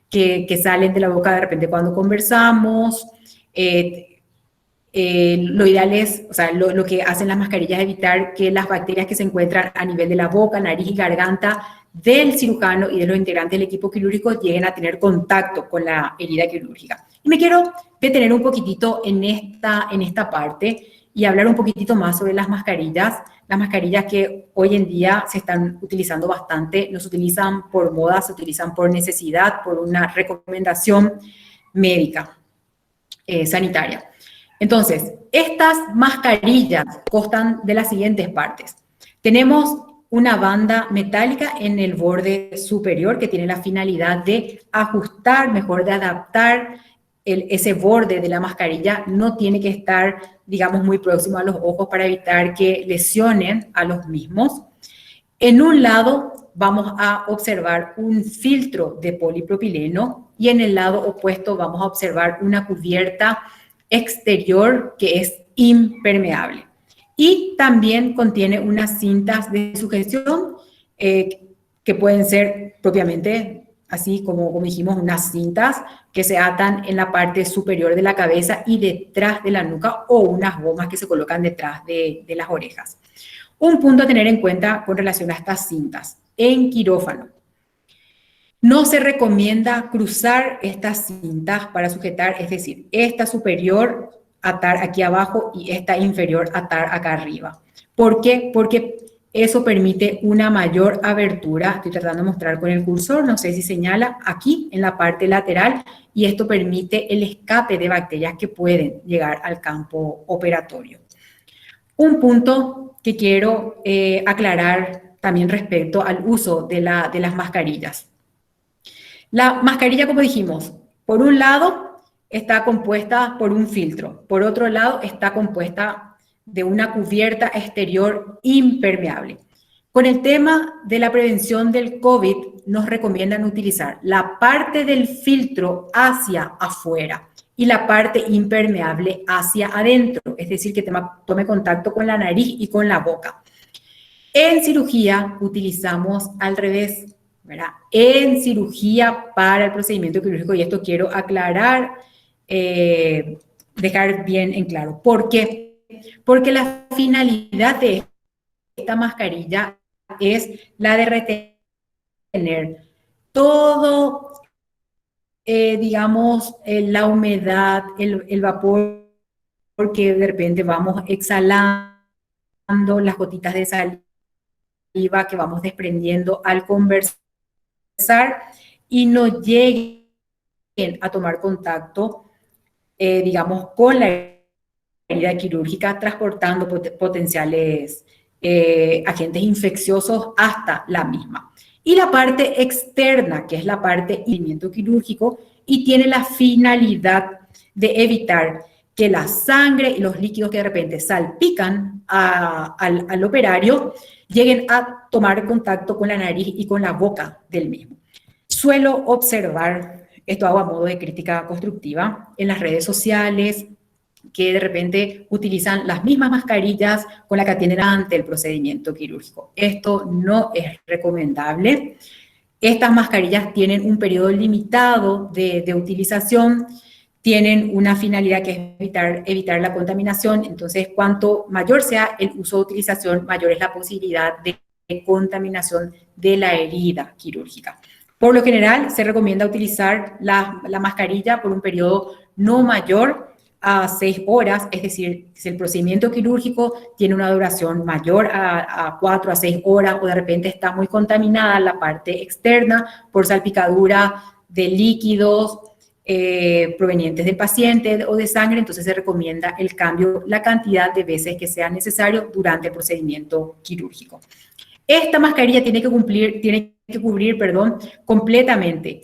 que salen de la boca de repente cuando conversamos. Lo ideal es, o sea, lo que hacen las mascarillas es evitar que las bacterias que se encuentran a nivel de la boca, nariz y garganta del cirujano y de los integrantes del equipo quirúrgico lleguen a tener contacto con la herida quirúrgica. Y me quiero detener un poquitito en esta parte y hablar un poquitito más sobre las mascarillas que hoy en día se están utilizando bastante. No se utilizan por moda, se utilizan por necesidad, por una recomendación médica, sanitaria. Entonces, estas mascarillas constan de las siguientes partes. Tenemos una banda metálica en el borde superior que tiene la finalidad de ajustar, mejor de adaptar ese borde de la mascarilla. No tiene que estar, digamos, muy próximo a los ojos para evitar que lesionen a los mismos. En un lado vamos a observar un filtro de polipropileno y en el lado opuesto vamos a observar una cubierta exterior que es impermeable. Y también contiene unas cintas de sujeción que pueden ser propiamente, así como dijimos, unas cintas que se atan en la parte superior de la cabeza y detrás de la nuca, o unas gomas que se colocan detrás de las orejas. Un punto a tener en cuenta con relación a estas cintas. En quirófano, no se recomienda cruzar estas cintas para sujetar, es decir, esta superior atar aquí abajo y esta inferior atar acá arriba. ¿Por qué? Porque eso permite una mayor abertura. Estoy tratando de mostrar con el cursor, no sé si señala aquí en la parte lateral, y esto permite el escape de bacterias que pueden llegar al campo operatorio. Un punto que quiero aclarar también respecto al uso de las mascarillas. La mascarilla, como dijimos, por un lado está compuesta por un filtro, por otro lado está compuesta de una cubierta exterior impermeable. Con el tema de la prevención del COVID, nos recomiendan utilizar la parte del filtro hacia afuera y la parte impermeable hacia adentro, es decir, que tome contacto con la nariz y con la boca. En cirugía utilizamos al revés, ¿verdad? En cirugía para el procedimiento quirúrgico, y esto quiero aclarar, dejar bien en claro. ¿Por qué? Porque la finalidad de esta mascarilla es la de retener todo, digamos, la humedad, el vapor que de repente vamos exhalando, las gotitas de saliva que vamos desprendiendo al conversar y no lleguen a tomar contacto, digamos, con la herida quirúrgica, transportando potenciales agentes infecciosos hasta la misma. Y la parte externa, que es la parte del procedimiento quirúrgico, y tiene la finalidad de evitar que la sangre y los líquidos que de repente salpican al operario lleguen a tomar contacto con la nariz y con la boca del mismo. Suelo observar, esto hago a modo de crítica constructiva, en las redes sociales, que de repente utilizan las mismas mascarillas con las que atienden ante el procedimiento quirúrgico. Esto no es recomendable. Estas mascarillas tienen un periodo limitado de utilización, tienen una finalidad que es evitar la contaminación. Entonces, cuanto mayor sea el uso de utilización, mayor es la posibilidad de contaminación de la herida quirúrgica. Por lo general, se recomienda utilizar la mascarilla por un periodo no mayor a 6 horas, es decir, si el procedimiento quirúrgico tiene una duración mayor a 4 a 6 horas, o de repente está muy contaminada la parte externa por salpicadura de líquidos provenientes del paciente o de sangre, entonces se recomienda el cambio, la cantidad de veces que sea necesario durante el procedimiento quirúrgico. Esta mascarilla tiene que cubrir completamente,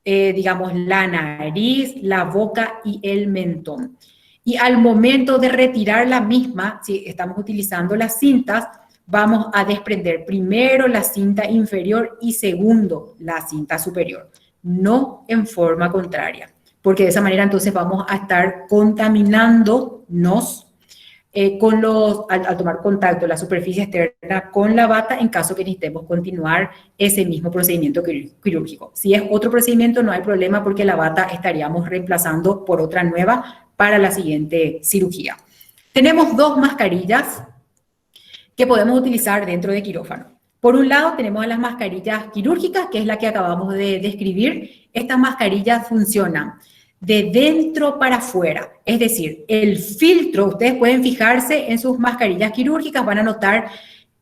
digamos, la nariz, la boca y el mentón. Y al momento de retirar la misma, si estamos utilizando las cintas, vamos a desprender primero la cinta inferior y segundo la cinta superior, no en forma contraria, porque de esa manera entonces vamos a estar contaminándonos al tomar contacto la superficie externa con la bata, en caso que necesitemos continuar ese mismo procedimiento quirúrgico. Si es otro procedimiento, no hay problema, porque la bata estaríamos reemplazando por otra nueva para la siguiente cirugía. Tenemos dos mascarillas que podemos utilizar dentro de quirófano. Por un lado, tenemos las mascarillas quirúrgicas, que es la que acabamos de describir. Estas mascarillas funcionan de dentro para afuera, es decir, el filtro, ustedes pueden fijarse en sus mascarillas quirúrgicas, van a notar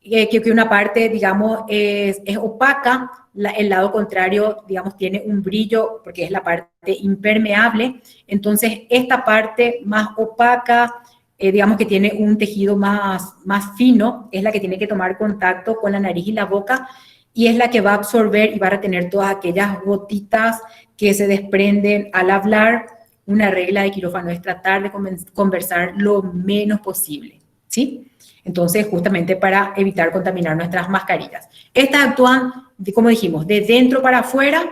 que una parte, digamos, es opaca, el lado contrario, digamos, tiene un brillo porque es la parte impermeable. Entonces, esta parte más opaca, digamos que tiene un tejido más fino, es la que tiene que tomar contacto con la nariz y la boca, y es la que va a absorber y va a retener todas aquellas gotitas que se desprenden al hablar. Una regla de quirófano es tratar de conversar lo menos posible, ¿sí? Entonces, justamente para evitar contaminar nuestras mascarillas. Estas actúan, como dijimos, de dentro para afuera,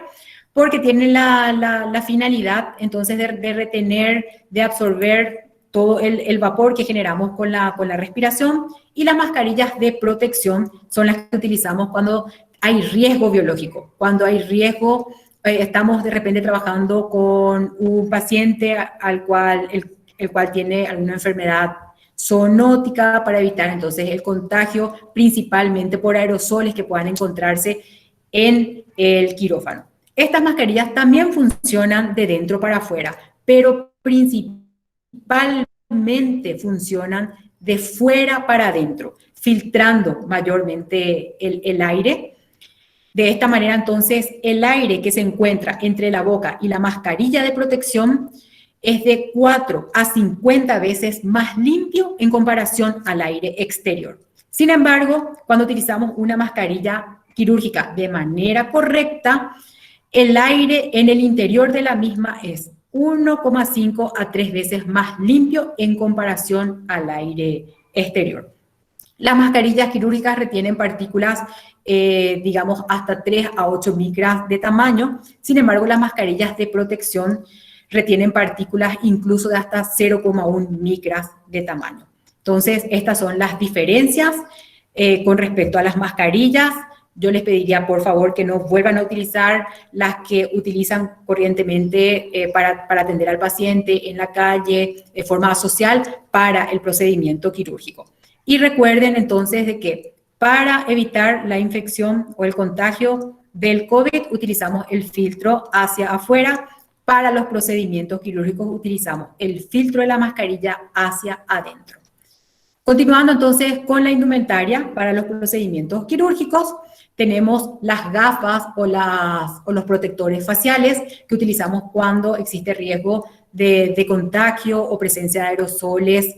porque tienen la finalidad, entonces, de retener, de absorber todo el vapor que generamos con la respiración, y las mascarillas de protección son las que utilizamos cuando hay riesgo biológico, cuando hay riesgo, estamos de repente trabajando con un paciente al cual, el cual tiene alguna enfermedad zoonótica, para evitar entonces el contagio, principalmente por aerosoles que puedan encontrarse en el quirófano. Estas mascarillas también funcionan de dentro para afuera, pero principalmente funcionan de fuera para adentro, filtrando mayormente el aire. De esta manera, entonces, el aire que se encuentra entre la boca y la mascarilla de protección es de 4 a 50 veces más limpio en comparación al aire exterior. Sin embargo, cuando utilizamos una mascarilla quirúrgica de manera correcta, el aire en el interior de la misma es 1,5 a 3 veces más limpio en comparación al aire exterior. Las mascarillas quirúrgicas retienen partículas, digamos, hasta 3 a 8 micras de tamaño. Sin embargo, las mascarillas de protección retienen partículas incluso de hasta 0,1 micras de tamaño. Entonces, estas son las diferencias con respecto a las mascarillas. Yo les pediría, por favor, que no vuelvan a utilizar las que utilizan corrientemente para atender al paciente en la calle, de forma social, para el procedimiento quirúrgico. Y recuerden entonces de que para evitar la infección o el contagio del COVID utilizamos el filtro hacia afuera. Para los procedimientos quirúrgicos utilizamos el filtro de la mascarilla hacia adentro. Continuando entonces con la indumentaria para los procedimientos quirúrgicos, tenemos las gafas o los protectores faciales que utilizamos cuando existe riesgo de contagio o presencia de aerosoles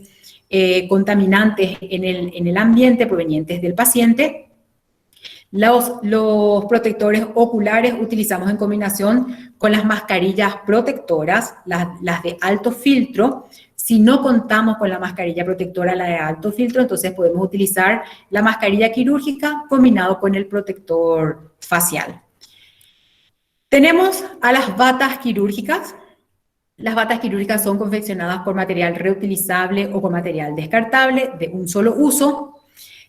contaminantes en el ambiente provenientes del paciente. Los protectores oculares utilizamos en combinación con las mascarillas protectoras, las de alto filtro. Si no contamos con la mascarilla protectora, la de alto filtro, entonces podemos utilizar la mascarilla quirúrgica combinado con el protector facial. Tenemos a las batas quirúrgicas. Las batas quirúrgicas son confeccionadas por material reutilizable o con material descartable de un solo uso.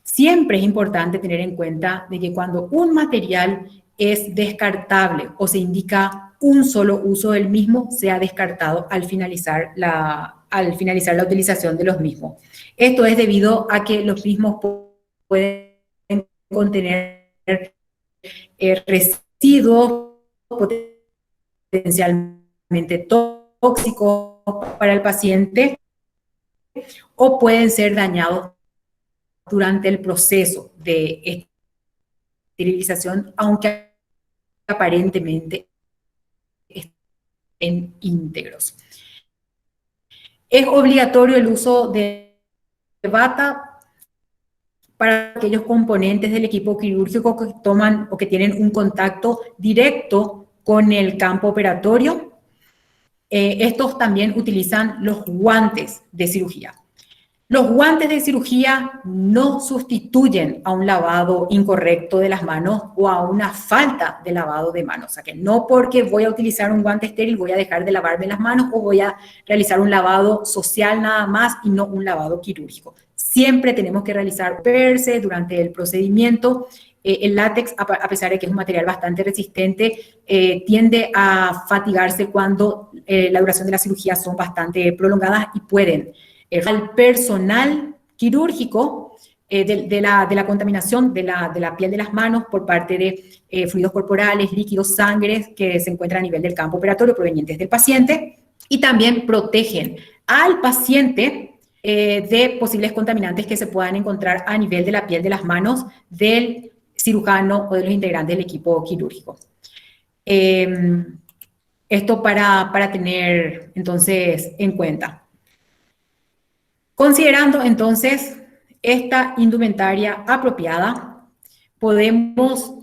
Siempre es importante tener en cuenta de que cuando un material es descartable o se indica un solo uso del mismo, sea descartado al finalizar la utilización de los mismos. Esto es debido a que los mismos pueden contener residuos potencialmente tóxicos para el paciente o pueden ser dañados durante el proceso de esterilización, aunque aparentemente estén íntegros. Es obligatorio el uso de bata para aquellos componentes del equipo quirúrgico que toman o que tienen un contacto directo con el campo operatorio. Estos también utilizan los guantes de cirugía. Los guantes de cirugía no sustituyen a un lavado incorrecto de las manos o a una falta de lavado de manos. O sea que no porque voy a utilizar un guante estéril voy a dejar de lavarme las manos o voy a realizar un lavado social nada más y no un lavado quirúrgico. Siempre tenemos que realizar PERSE durante el procedimiento. El látex, a pesar de que es un material bastante resistente, tiende a fatigarse cuando la duración de la cirugía son bastante prolongadas y pueden al personal quirúrgico de la contaminación de la piel de las manos por parte de fluidos corporales, líquidos, sangre que se encuentran a nivel del campo operatorio provenientes del paciente, y también protegen al paciente de posibles contaminantes que se puedan encontrar a nivel de la piel de las manos del cirujano o de los integrantes del equipo quirúrgico. Esto para tener entonces en cuenta. Considerando entonces esta indumentaria apropiada, podemos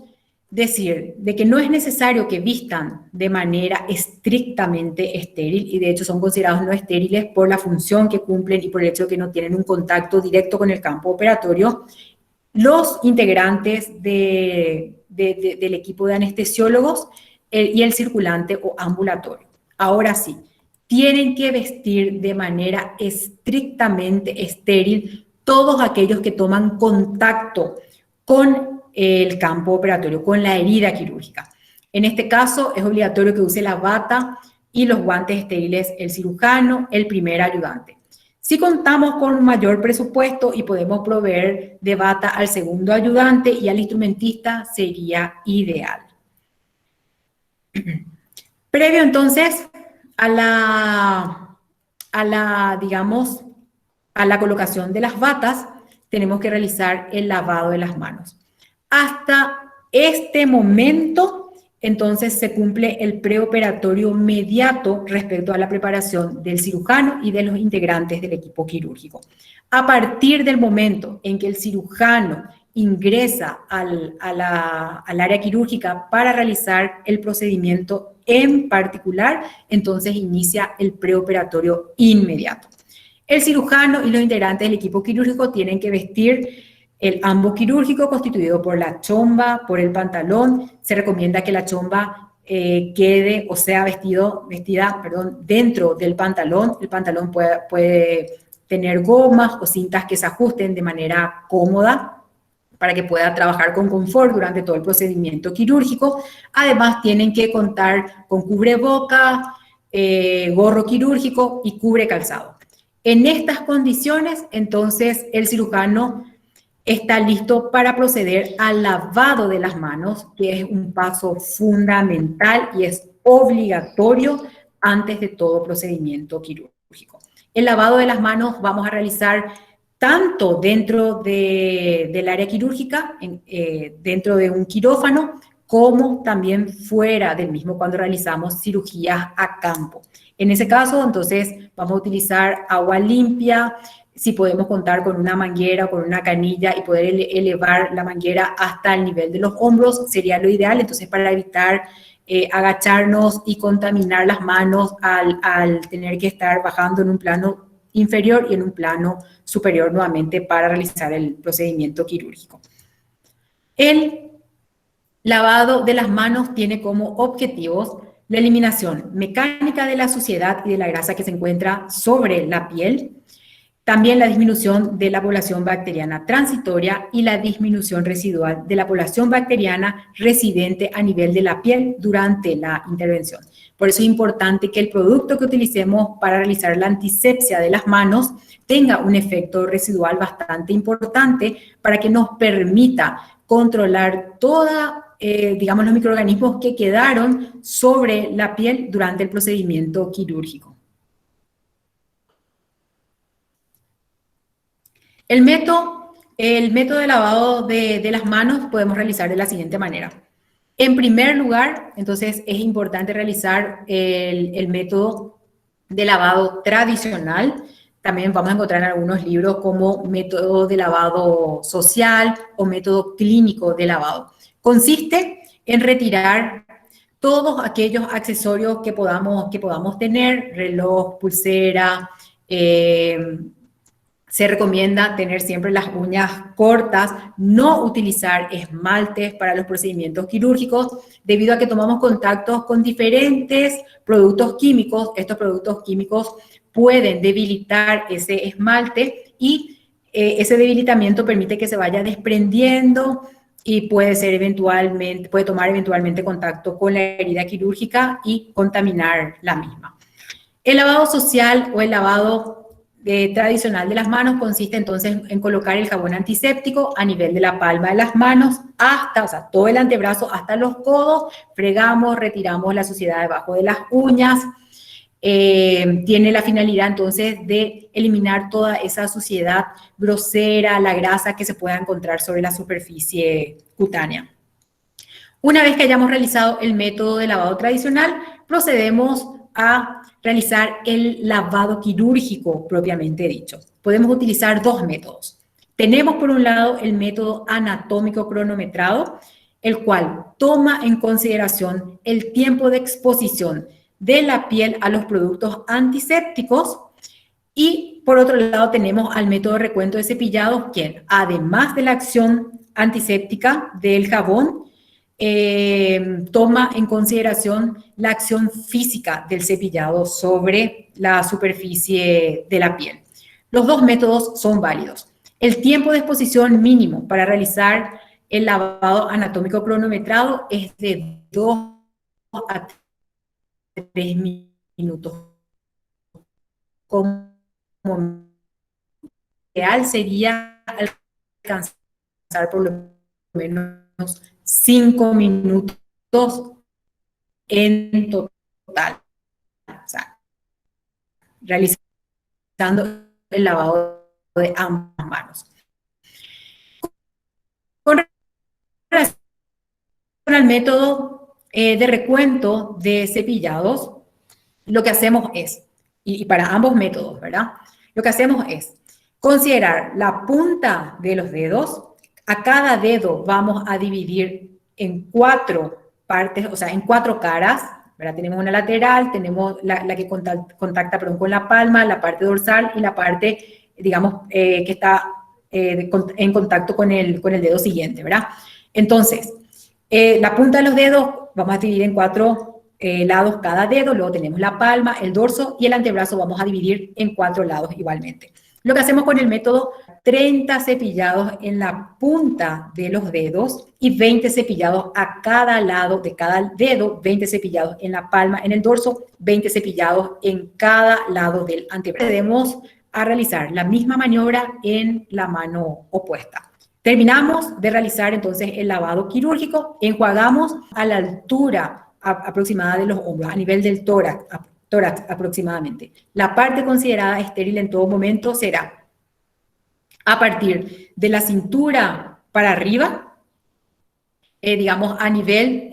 decir de que no es necesario que vistan de manera estrictamente estéril, y de hecho son considerados no estériles por la función que cumplen y por el hecho de que no tienen un contacto directo con el campo operatorio, los integrantes del equipo de anestesiólogos y el circulante o ambulatorio. Ahora sí, tienen que vestir de manera estrictamente estéril todos aquellos que toman contacto con el campo operatorio, con la herida quirúrgica. En este caso, es obligatorio que use la bata y los guantes estériles el cirujano, el primer ayudante. Si contamos con un mayor presupuesto y podemos proveer de bata al segundo ayudante y al instrumentista, sería ideal. Previo entonces a la colocación de las batas, tenemos que realizar el lavado de las manos. Hasta este momento, entonces, se cumple el preoperatorio mediato respecto a la preparación del cirujano y de los integrantes del equipo quirúrgico. A partir del momento en que el cirujano ingresa al área quirúrgica para realizar el procedimiento en particular, entonces inicia el preoperatorio inmediato. El cirujano y los integrantes del equipo quirúrgico tienen que vestir el ambo quirúrgico constituido por la chomba, por el pantalón. Se recomienda que la chomba quede o sea vestida dentro del pantalón. El pantalón puede tener gomas o cintas que se ajusten de manera cómoda para que pueda trabajar con confort durante todo el procedimiento quirúrgico. Además, tienen que contar con cubreboca, gorro quirúrgico y cubre calzado. En estas condiciones, entonces, el cirujano está listo para proceder al lavado de las manos, que es un paso fundamental y es obligatorio antes de todo procedimiento quirúrgico. El lavado de las manos vamos a realizar tanto dentro del área quirúrgica, dentro de un quirófano, como también fuera del mismo cuando realizamos cirugías a campo. En ese caso, entonces, vamos a utilizar agua limpia, si podemos contar con una manguera o con una canilla y poder elevar la manguera hasta el nivel de los hombros, sería lo ideal. Entonces, para evitar agacharnos y contaminar las manos al tener que estar bajando en un plano inferior y en un plano superior nuevamente para realizar el procedimiento quirúrgico. El lavado de las manos tiene como objetivos la eliminación mecánica de la suciedad y de la grasa que se encuentra sobre la piel, también la disminución de la población bacteriana transitoria y la disminución residual de la población bacteriana residente a nivel de la piel durante la intervención. Por eso es importante que el producto que utilicemos para realizar la antisepsia de las manos tenga un efecto residual bastante importante para que nos permita controlar los microorganismos que quedaron sobre la piel durante el procedimiento quirúrgico. El método de lavado de las manos podemos realizar de la siguiente manera. En primer lugar, entonces, es importante realizar el método de lavado tradicional. También vamos a encontrar en algunos libros como método de lavado social o método clínico de lavado. Consiste en retirar todos aquellos accesorios que podamos tener, reloj, pulsera. Se recomienda tener siempre las uñas cortas, no utilizar esmaltes para los procedimientos quirúrgicos, debido a que tomamos contactos con diferentes productos químicos. Estos productos químicos pueden debilitar ese esmalte y ese debilitamiento permite que se vaya desprendiendo y puede tomar eventualmente contacto con la herida quirúrgica y contaminar la misma. El lavado social o el lavado tradicional de las manos consiste entonces en colocar el jabón antiséptico a nivel de la palma de las manos todo el antebrazo hasta los codos, fregamos, retiramos la suciedad debajo de las uñas. Tiene la finalidad entonces de eliminar toda esa suciedad grosera, la grasa que se pueda encontrar sobre la superficie cutánea. Una vez que hayamos realizado el método de lavado tradicional, procedemos a realizar el lavado quirúrgico propiamente dicho. Podemos utilizar dos métodos. Tenemos por un lado el método anatómico cronometrado, el cual toma en consideración el tiempo de exposición de la piel a los productos antisépticos, y por otro lado tenemos al método de recuento de cepillados, quien además de la acción antiséptica del jabón, toma en consideración la acción física del cepillado sobre la superficie de la piel. Los dos métodos son válidos. El tiempo de exposición mínimo para realizar el lavado anatómico cronometrado es de 2 a 3 minutos. Como ideal sería alcanzar por lo menos 5 minutos en total. O sea, realizando el lavado de ambas manos. Con relación al método de recuento de cepillados, lo que hacemos es, y para ambos métodos, ¿verdad? Lo que hacemos es considerar la punta de los dedos. A cada dedo vamos a dividir en 4 partes, o sea, en 4 caras, ¿verdad? Tenemos una lateral, tenemos la que contacta perdón, con la palma, la parte dorsal y la parte, digamos, que está en contacto con el dedo siguiente, ¿verdad? Entonces, la punta de los dedos vamos a dividir en 4 lados cada dedo, luego tenemos la palma, el dorso y el antebrazo vamos a dividir en 4 lados igualmente. Lo que hacemos con el método, 30 cepillados en la punta de los dedos y 20 cepillados a cada lado de cada dedo, 20 cepillados en la palma, en el dorso, 20 cepillados en cada lado del antebrazo. Procedemos a realizar la misma maniobra en la mano opuesta. Terminamos de realizar entonces el lavado quirúrgico, enjuagamos a la altura aproximada de los hombros, a nivel del tórax aproximadamente. La parte considerada estéril en todo momento será a partir de la cintura para arriba, digamos a nivel,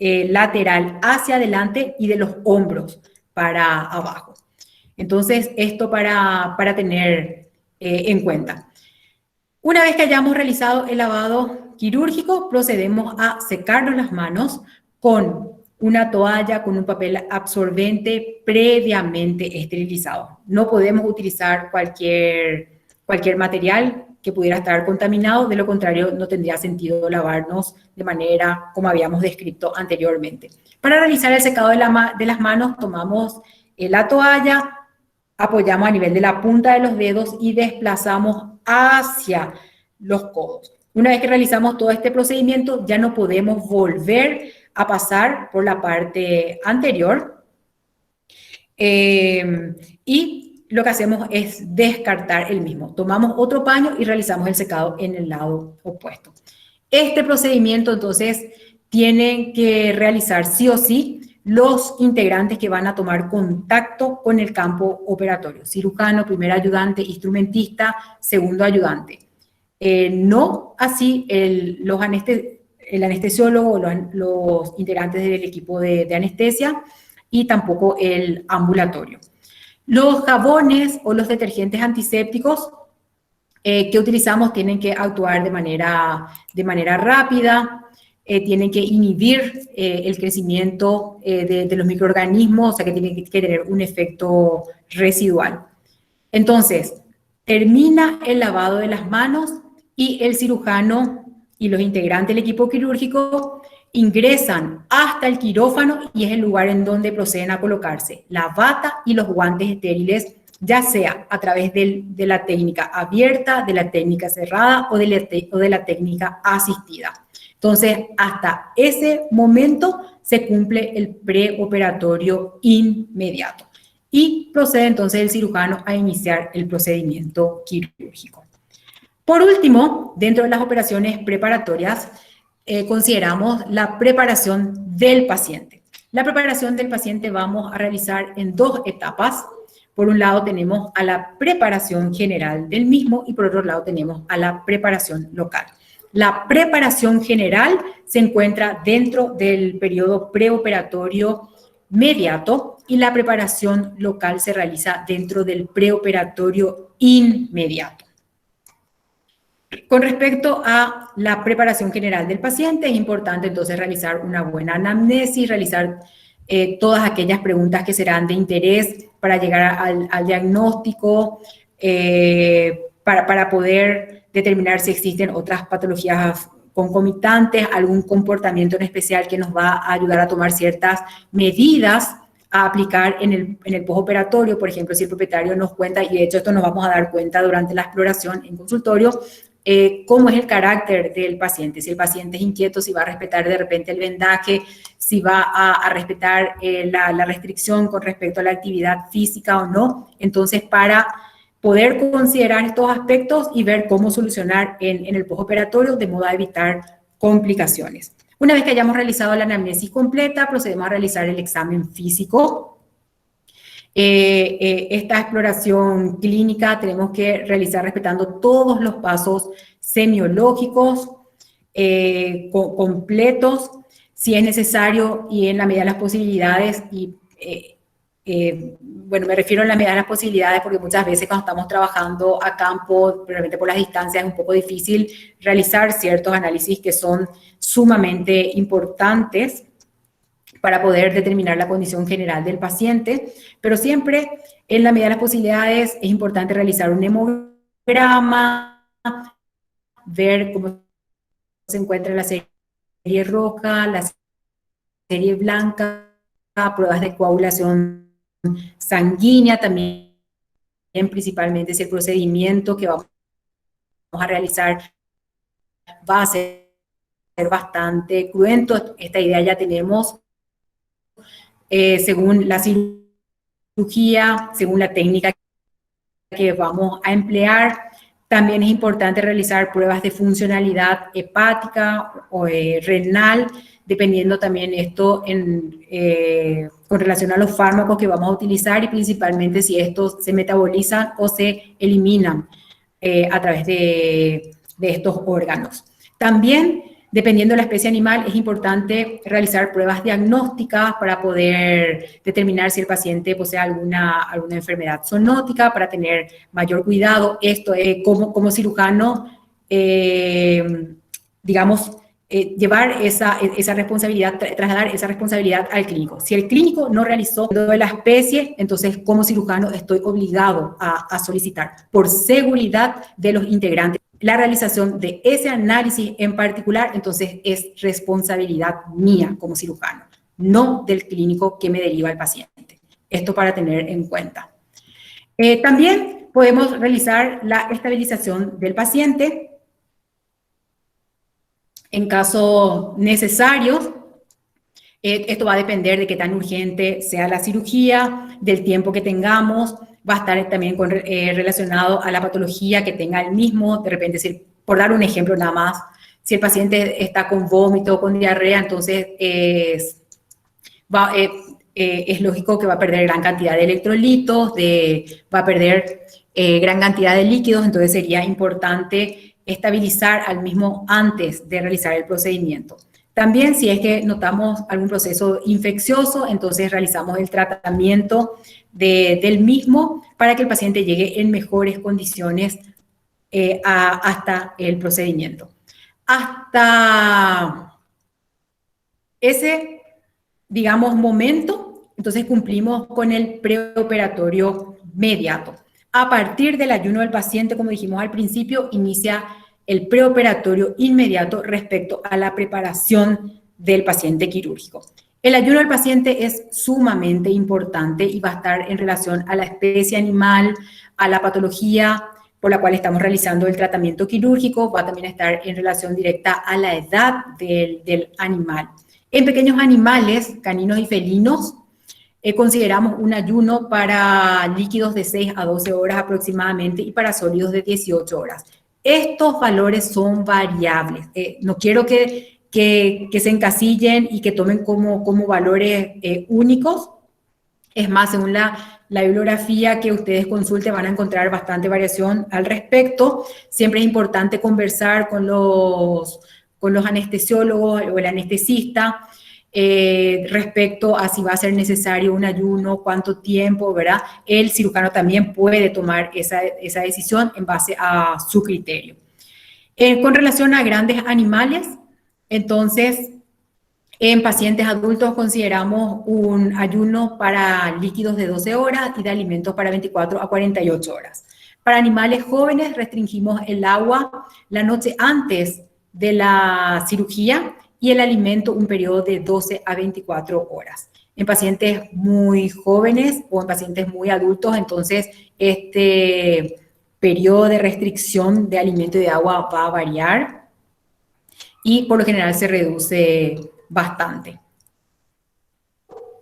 lateral hacia adelante y de los hombros para abajo. Entonces, esto para tener en cuenta. Una vez que hayamos realizado el lavado quirúrgico, procedemos a secarnos las manos con una toalla, con un papel absorbente previamente esterilizado. No podemos utilizar cualquier material que pudiera estar contaminado, de lo contrario no tendría sentido lavarnos de manera como habíamos descrito anteriormente. Para realizar el secado de las manos, tomamos la toalla, apoyamos a nivel de la punta de los dedos y desplazamos hacia los codos. Una vez que realizamos todo este procedimiento, ya no podemos volver a pasar por la parte anterior y lo que hacemos es descartar el mismo. Tomamos otro paño y realizamos el secado en el lado opuesto. Este procedimiento, entonces, tienen que realizar sí o sí los integrantes que van a tomar contacto con el campo operatorio. Cirujano, primer ayudante, instrumentista, segundo ayudante. No así el anestesiólogo, los integrantes del equipo de anestesia y tampoco el ambulatorio. Los jabones o los detergentes antisépticos que utilizamos tienen que actuar de manera rápida, tienen que inhibir el crecimiento de los microorganismos, o sea que tienen que tener un efecto residual. Entonces, termina el lavado de las manos y el cirujano y los integrantes del equipo quirúrgico ingresan hasta el quirófano y es el lugar en donde proceden a colocarse la bata y los guantes estériles, ya sea a través de la técnica abierta, de la técnica cerrada o de la técnica asistida. Entonces, hasta ese momento se cumple el preoperatorio inmediato y procede entonces el cirujano a iniciar el procedimiento quirúrgico. Por último, dentro de las operaciones preparatorias, consideramos la preparación del paciente. La preparación del paciente vamos a realizar en 2 etapas. Por un lado tenemos a la preparación general del mismo y por otro lado tenemos a la preparación local. La preparación general se encuentra dentro del periodo preoperatorio mediato y la preparación local se realiza dentro del preoperatorio inmediato. Con respecto a la preparación general del paciente, es importante entonces realizar una buena anamnesis, realizar todas aquellas preguntas que serán de interés para llegar al diagnóstico, para poder determinar si existen otras patologías concomitantes, algún comportamiento en especial que nos va a ayudar a tomar ciertas medidas a aplicar en el postoperatorio. Por ejemplo, si el propietario nos cuenta, y de hecho esto nos vamos a dar cuenta durante la exploración en consultorio, cómo es el carácter del paciente, si el paciente es inquieto, si va a respetar de repente el vendaje, si va a respetar la restricción con respecto a la actividad física o no. Entonces, para poder considerar estos aspectos y ver cómo solucionar en el postoperatorio de modo a evitar complicaciones. Una vez que hayamos realizado la anamnesis completa, procedemos a realizar el examen físico. Esta exploración clínica tenemos que realizar respetando todos los pasos semiológicos completos, si es necesario y en la medida de las posibilidades. Bueno, me refiero en la medida de las posibilidades porque muchas veces cuando estamos trabajando a campo, realmente por las distancias, es un poco difícil realizar ciertos análisis que son sumamente importantes para poder determinar la condición general del paciente, pero siempre en la medida de las posibilidades es importante realizar un hemograma, ver cómo se encuentra la serie roja, la serie blanca, pruebas de coagulación sanguínea, también principalmente si el procedimiento que vamos a realizar va a ser bastante cruento. Esta idea ya tenemos según la cirugía, según la técnica que vamos a emplear. También es importante realizar pruebas de funcionalidad hepática o renal, dependiendo también esto con relación a los fármacos que vamos a utilizar y principalmente si estos se metabolizan o se eliminan a través de estos órganos. También, dependiendo de la especie animal, es importante realizar pruebas diagnósticas para poder determinar si el paciente posee alguna enfermedad zoonótica, para tener mayor cuidado. Esto es como cirujano, digamos, llevar esa responsabilidad, trasladar esa responsabilidad al clínico. Si el clínico no realizó lo de la especie, entonces como cirujano estoy obligado a solicitar por seguridad de los integrantes la realización de ese análisis en particular. Entonces es responsabilidad mía como cirujano, no del clínico que me deriva el paciente. Esto para tener en cuenta. También podemos realizar la estabilización del paciente en casos necesarios. Esto va a depender de qué tan urgente sea la cirugía, del tiempo que tengamos. Va a estar también relacionado a la patología que tenga el mismo. De repente, por dar un ejemplo nada más, si el paciente está con vómito, con diarrea, entonces es lógico que va a perder gran cantidad de electrolitos, va a perder gran cantidad de líquidos, entonces sería importante estabilizar al mismo antes de realizar el procedimiento. También, si es que notamos algún proceso infeccioso, entonces realizamos el tratamiento del mismo para que el paciente llegue en mejores condiciones hasta el procedimiento. Hasta ese, digamos, momento, entonces cumplimos con el preoperatorio inmediato. A partir del ayuno del paciente, como dijimos al principio, inicia el preoperatorio inmediato respecto a la preparación del paciente quirúrgico. El ayuno del paciente es sumamente importante y va a estar en relación a la especie animal, a la patología por la cual estamos realizando el tratamiento quirúrgico, va a también estar en relación directa a la edad del animal. En pequeños animales, caninos y felinos, consideramos un ayuno para líquidos de 6 a 12 horas aproximadamente y para sólidos de 18 horas. Estos valores son variables. No quiero que se encasillen y que tomen como valores únicos. Es más, según la bibliografía que ustedes consulten van a encontrar bastante variación al respecto. Siempre es importante conversar con los anestesiólogos o el anestesista respecto a si va a ser necesario un ayuno, cuánto tiempo, ¿verdad? El cirujano también puede tomar esa decisión en base a su criterio. Con relación a grandes animales, entonces, en pacientes adultos consideramos un ayuno para líquidos de 12 horas y de alimentos para 24 a 48 horas. Para animales jóvenes restringimos el agua la noche antes de la cirugía y el alimento un periodo de 12 a 24 horas. En pacientes muy jóvenes o en pacientes muy adultos, entonces este periodo de restricción de alimento y de agua va a variar y por lo general se reduce bastante.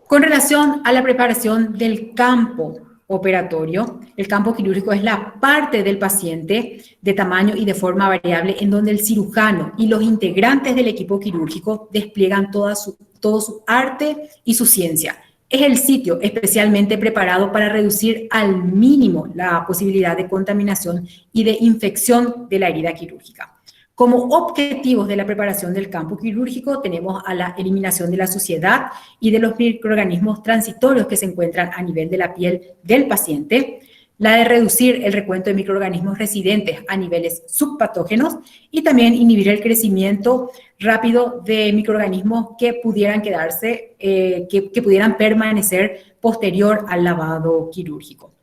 Con relación a la preparación del campo operatorio, el campo quirúrgico es la parte del paciente de tamaño y de forma variable en donde el cirujano y los integrantes del equipo quirúrgico despliegan todo su arte y su ciencia. Es el sitio especialmente preparado para reducir al mínimo la posibilidad de contaminación y de infección de la herida quirúrgica. Como objetivos de la preparación del campo quirúrgico tenemos a la eliminación de la suciedad y de los microorganismos transitorios que se encuentran a nivel de la piel del paciente, la de reducir el recuento de microorganismos residentes a niveles subpatógenos y también inhibir el crecimiento rápido de microorganismos que pudieran quedarse, que pudieran permanecer posterior al lavado quirúrgico.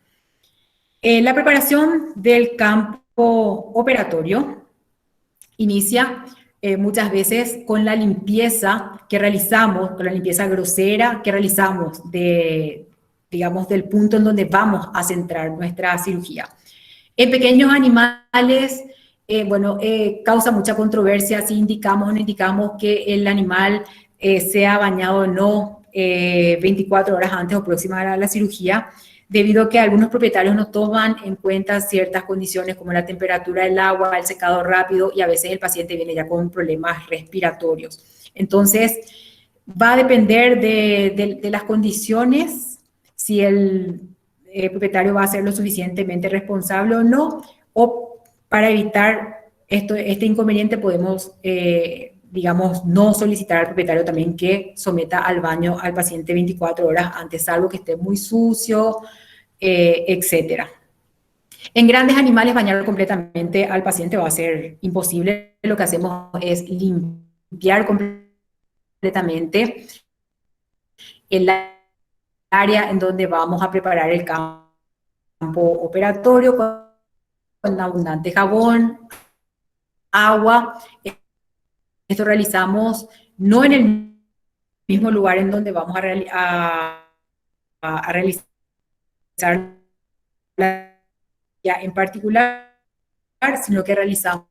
La preparación del campo operatorio inicia muchas veces con la limpieza que realizamos, con la limpieza grosera que realizamos digamos, del punto en donde vamos a centrar nuestra cirugía. En pequeños animales, causa mucha controversia si indicamos o no indicamos que el animal sea bañado o no 24 horas antes o próxima a la cirugía, debido a que algunos propietarios no toman en cuenta ciertas condiciones como la temperatura del agua, el secado rápido y a veces el paciente viene ya con problemas respiratorios. Entonces, va a depender de las condiciones, si el propietario va a ser lo suficientemente responsable o no, o para evitar este inconveniente podemos, digamos, no solicitar al propietario también que someta al baño al paciente 24 horas antes, salvo que esté muy sucio, etcétera. En grandes animales, bañar completamente al paciente va a ser imposible. Lo que hacemos es limpiar completamente el área en donde vamos a preparar el campo operatorio con abundante jabón, agua. Esto realizamos no en el mismo lugar en donde vamos a realizar la en particular, sino que realizamos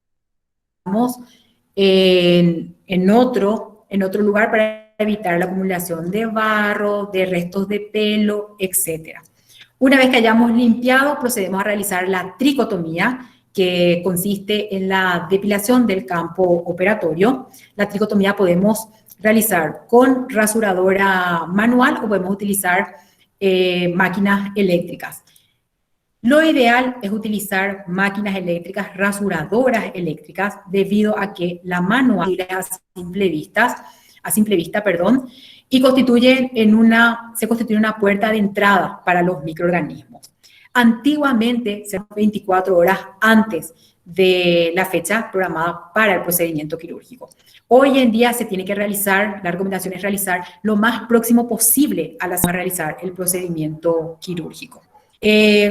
en otro lugar para evitar la acumulación de barro, de restos de pelo, etc. Una vez que hayamos limpiado, procedemos a realizar la tricotomía, que consiste en la depilación del campo operatorio. La tricotomía podemos realizar con rasuradora manual o podemos utilizar máquinas eléctricas. Lo ideal es utilizar máquinas eléctricas, rasuradoras eléctricas, debido a que la manual a simple vista, y se constituye una puerta de entrada para los microorganismos. Antiguamente, 24 horas antes de la fecha programada para el procedimiento quirúrgico. Hoy en día se tiene que realizar, la recomendación es realizar lo más próximo posible a realizar el procedimiento quirúrgico.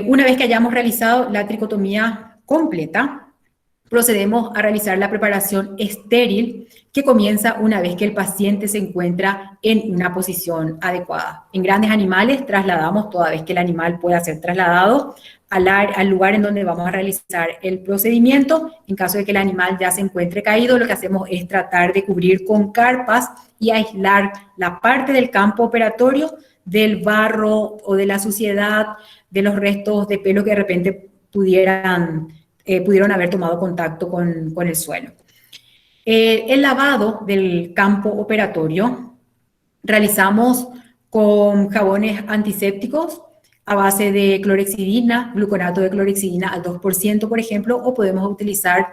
Una vez que hayamos realizado la tricotomía completa, procedemos a realizar la preparación estéril, que comienza una vez que el paciente se encuentra en una posición adecuada. En grandes animales trasladamos, toda vez que el animal pueda ser trasladado, al lugar en donde vamos a realizar el procedimiento. En caso de que el animal ya se encuentre caído, lo que hacemos es tratar de cubrir con carpas y aislar la parte del campo operatorio del barro o de la suciedad, de los restos de pelo que de repente pudieron haber tomado contacto con el suelo. El lavado del campo operatorio realizamos con jabones antisépticos a base de clorhexidina, gluconato de clorhexidina al 2%, por ejemplo, o podemos utilizar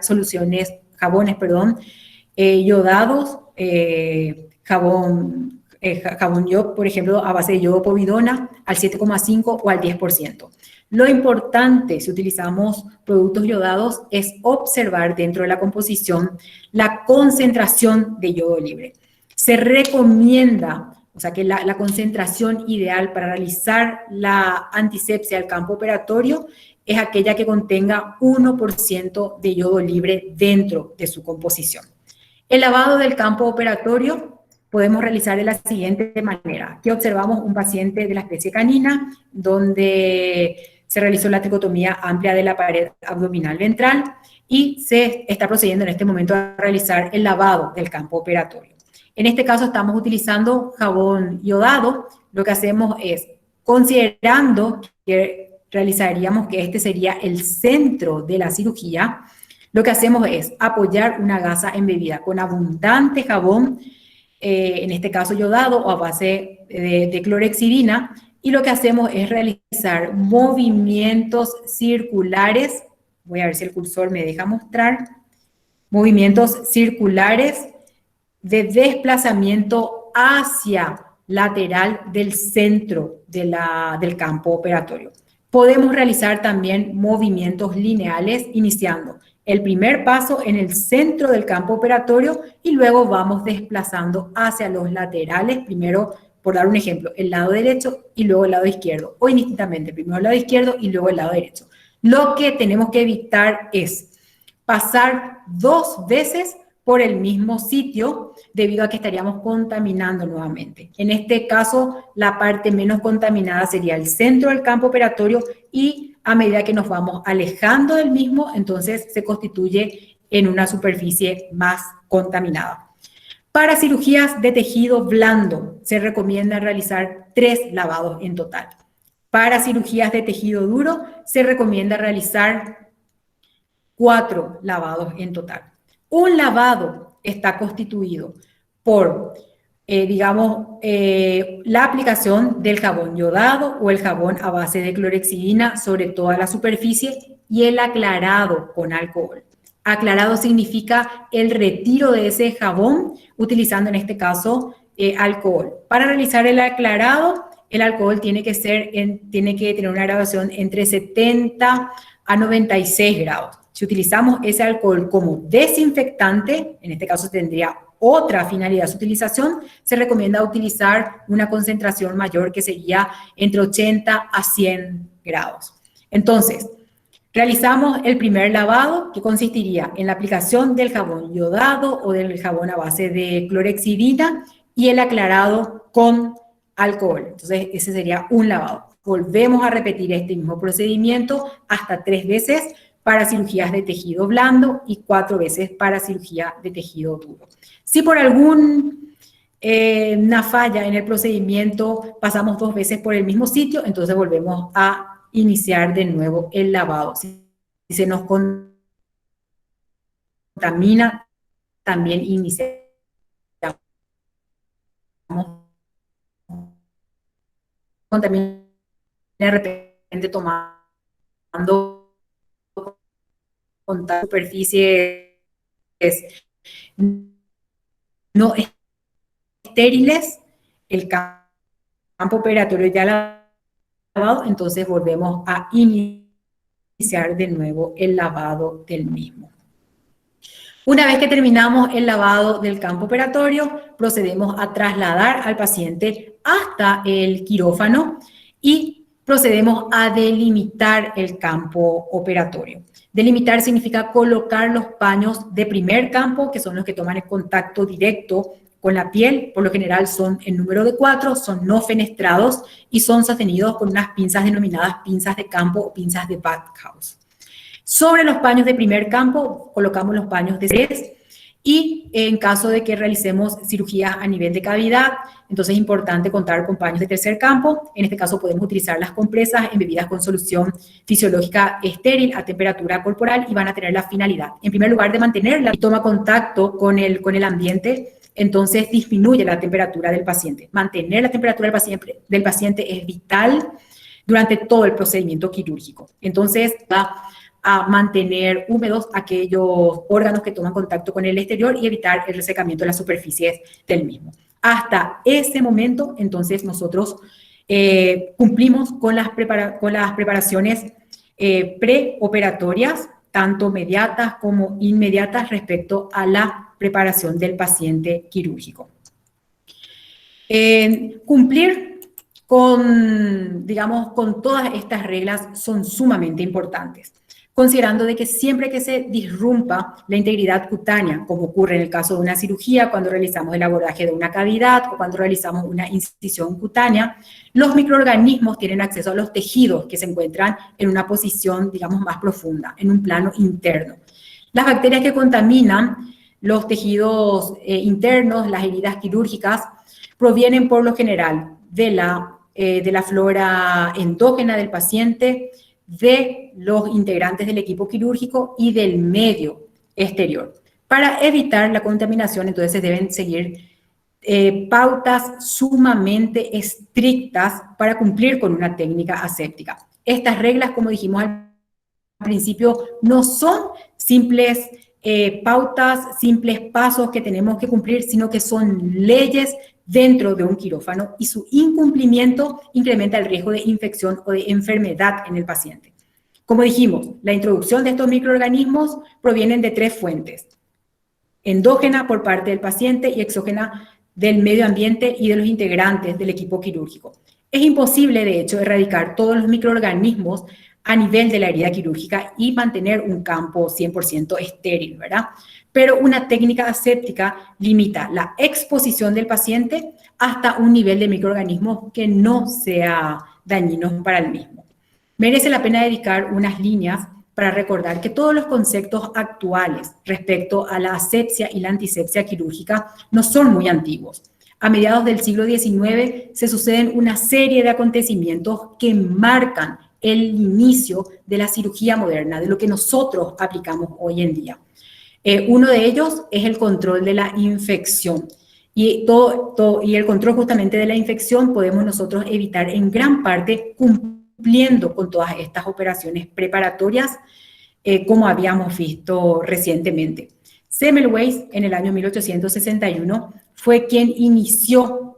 jabones yodados, jabón yodo, por ejemplo, a base de yodo povidona al 7,5 o al 10%. Lo importante, si utilizamos productos yodados, es observar dentro de la composición la concentración de yodo libre. Se recomienda, o sea, que la concentración ideal para realizar la antisepsia al campo operatorio es aquella que contenga 1% de yodo libre dentro de su composición. El lavado del campo operatorio podemos realizar de la siguiente manera. Aquí observamos un paciente de la especie canina donde se realizó la tricotomía amplia de la pared abdominal ventral y se está procediendo en este momento a realizar el lavado del campo operatorio. En este caso estamos utilizando jabón iodado. Lo que hacemos es, considerando que realizaríamos que este sería el centro de la cirugía, lo que hacemos es apoyar una gasa embebida con abundante jabón, en este caso iodado o a base de clorhexidina, y lo que hacemos es realizar movimientos circulares. Voy a ver si el cursor me deja mostrar. Movimientos circulares de desplazamiento hacia lateral del centro del campo operatorio. Podemos realizar también movimientos lineales iniciando el primer paso en el centro del campo operatorio y luego vamos desplazando hacia los laterales, primero, por dar un ejemplo, el lado derecho y luego el lado izquierdo, o indistintamente, primero el lado izquierdo y luego el lado derecho. Lo que tenemos que evitar es pasar 2 veces por el mismo sitio debido a que estaríamos contaminando nuevamente. En este caso, la parte menos contaminada sería el centro del campo operatorio y a medida que nos vamos alejando del mismo, entonces se constituye en una superficie más contaminada. Para cirugías de tejido blando, se recomienda realizar 3 lavados en total. Para cirugías de tejido duro, se recomienda realizar 4 lavados en total. Un lavado está constituido por, la aplicación del jabón iodado o el jabón a base de clorhexidina sobre toda la superficie y el aclarado con alcohol. Aclarado significa el retiro de ese jabón utilizando en este caso alcohol. Para realizar el aclarado, el alcohol tiene que tener una graduación entre 70 a 96 grados. Si utilizamos ese alcohol como desinfectante, en este caso tendría otra finalidad su utilización, se recomienda utilizar una concentración mayor que sería entre 80 a 100 grados. Entonces, realizamos el primer lavado que consistiría en la aplicación del jabón iodado o del jabón a base de clorhexidina y el aclarado con alcohol. Entonces, ese sería un lavado. Volvemos a repetir este mismo procedimiento hasta 3 veces para cirugías de tejido blando y 4 veces para cirugía de tejido duro. Si por alguna falla en el procedimiento pasamos 2 veces por el mismo sitio, entonces volvemos a iniciar de nuevo el lavado. Si se nos contamina, también iniciamos contamina de repente tomando contacto superficies no estériles, el campo operatorio ya lavado, entonces volvemos a iniciar de nuevo el lavado del mismo. Una vez que terminamos el lavado del campo operatorio, procedemos a trasladar al paciente hasta el quirófano y procedemos a delimitar el campo operatorio. Delimitar significa colocar los paños de primer campo, que son los que toman el contacto directo con la piel. Por lo general son en número de 4, son no fenestrados y son sostenidos con unas pinzas denominadas pinzas de campo o pinzas de Bathhouse. Sobre los paños de primer campo colocamos los paños de 3 y en caso de que realicemos cirugías a nivel de cavidad, entonces es importante contar con paños de tercer campo. En este caso podemos utilizar las compresas embebidas con solución fisiológica estéril a temperatura corporal y van a tener la finalidad, en primer lugar, de mantenerla y toma contacto con el ambiente, entonces disminuye la temperatura del paciente. Mantener la temperatura del paciente es vital durante todo el procedimiento quirúrgico. Entonces va a mantener húmedos aquellos órganos que toman contacto con el exterior y evitar el resecamiento de las superficies del mismo. Hasta ese momento, entonces, nosotros cumplimos con las preparaciones preoperatorias, tanto mediatas como inmediatas, respecto a la preparación del paciente quirúrgico. Cumplir con todas estas reglas son sumamente importantes. considerando de que siempre que se disrumpa la integridad cutánea, como ocurre en el caso de una cirugía, cuando realizamos el abordaje de una cavidad o cuando realizamos una incisión cutánea, los microorganismos tienen acceso a los tejidos que se encuentran en una posición, digamos, más profunda, en un plano interno. Las bacterias que contaminan los tejidos internos, las heridas quirúrgicas, provienen por lo general de la flora endógena del paciente, de los integrantes del equipo quirúrgico y del medio exterior. Para evitar la contaminación, entonces se deben seguir pautas sumamente estrictas para cumplir con una técnica aséptica. Estas reglas, como dijimos al principio, no son simples pautas, simples pasos que tenemos que cumplir, sino que son leyes dentro de un quirófano y su incumplimiento incrementa el riesgo de infección o de enfermedad en el paciente. Como dijimos, la introducción de estos microorganismos provienen de 3 fuentes: endógena por parte del paciente y exógena del medio ambiente y de los integrantes del equipo quirúrgico. Es imposible, de hecho, erradicar todos los microorganismos a nivel de la herida quirúrgica y mantener un campo 100% estéril, ¿verdad? Pero una técnica aséptica limita la exposición del paciente hasta un nivel de microorganismos que no sea dañino para el mismo. Merece la pena dedicar unas líneas para recordar que todos los conceptos actuales respecto a la asepsia y la antisepsia quirúrgica no son muy antiguos. A mediados del siglo XIX se suceden una serie de acontecimientos que marcan el inicio de la cirugía moderna, de lo que nosotros aplicamos hoy en día. Uno de ellos es el control de la infección. Y el control justamente de la infección podemos nosotros evitar en gran parte cumpliendo con todas estas operaciones preparatorias, como habíamos visto recientemente. Semmelweis, en el año 1861, fue quien inició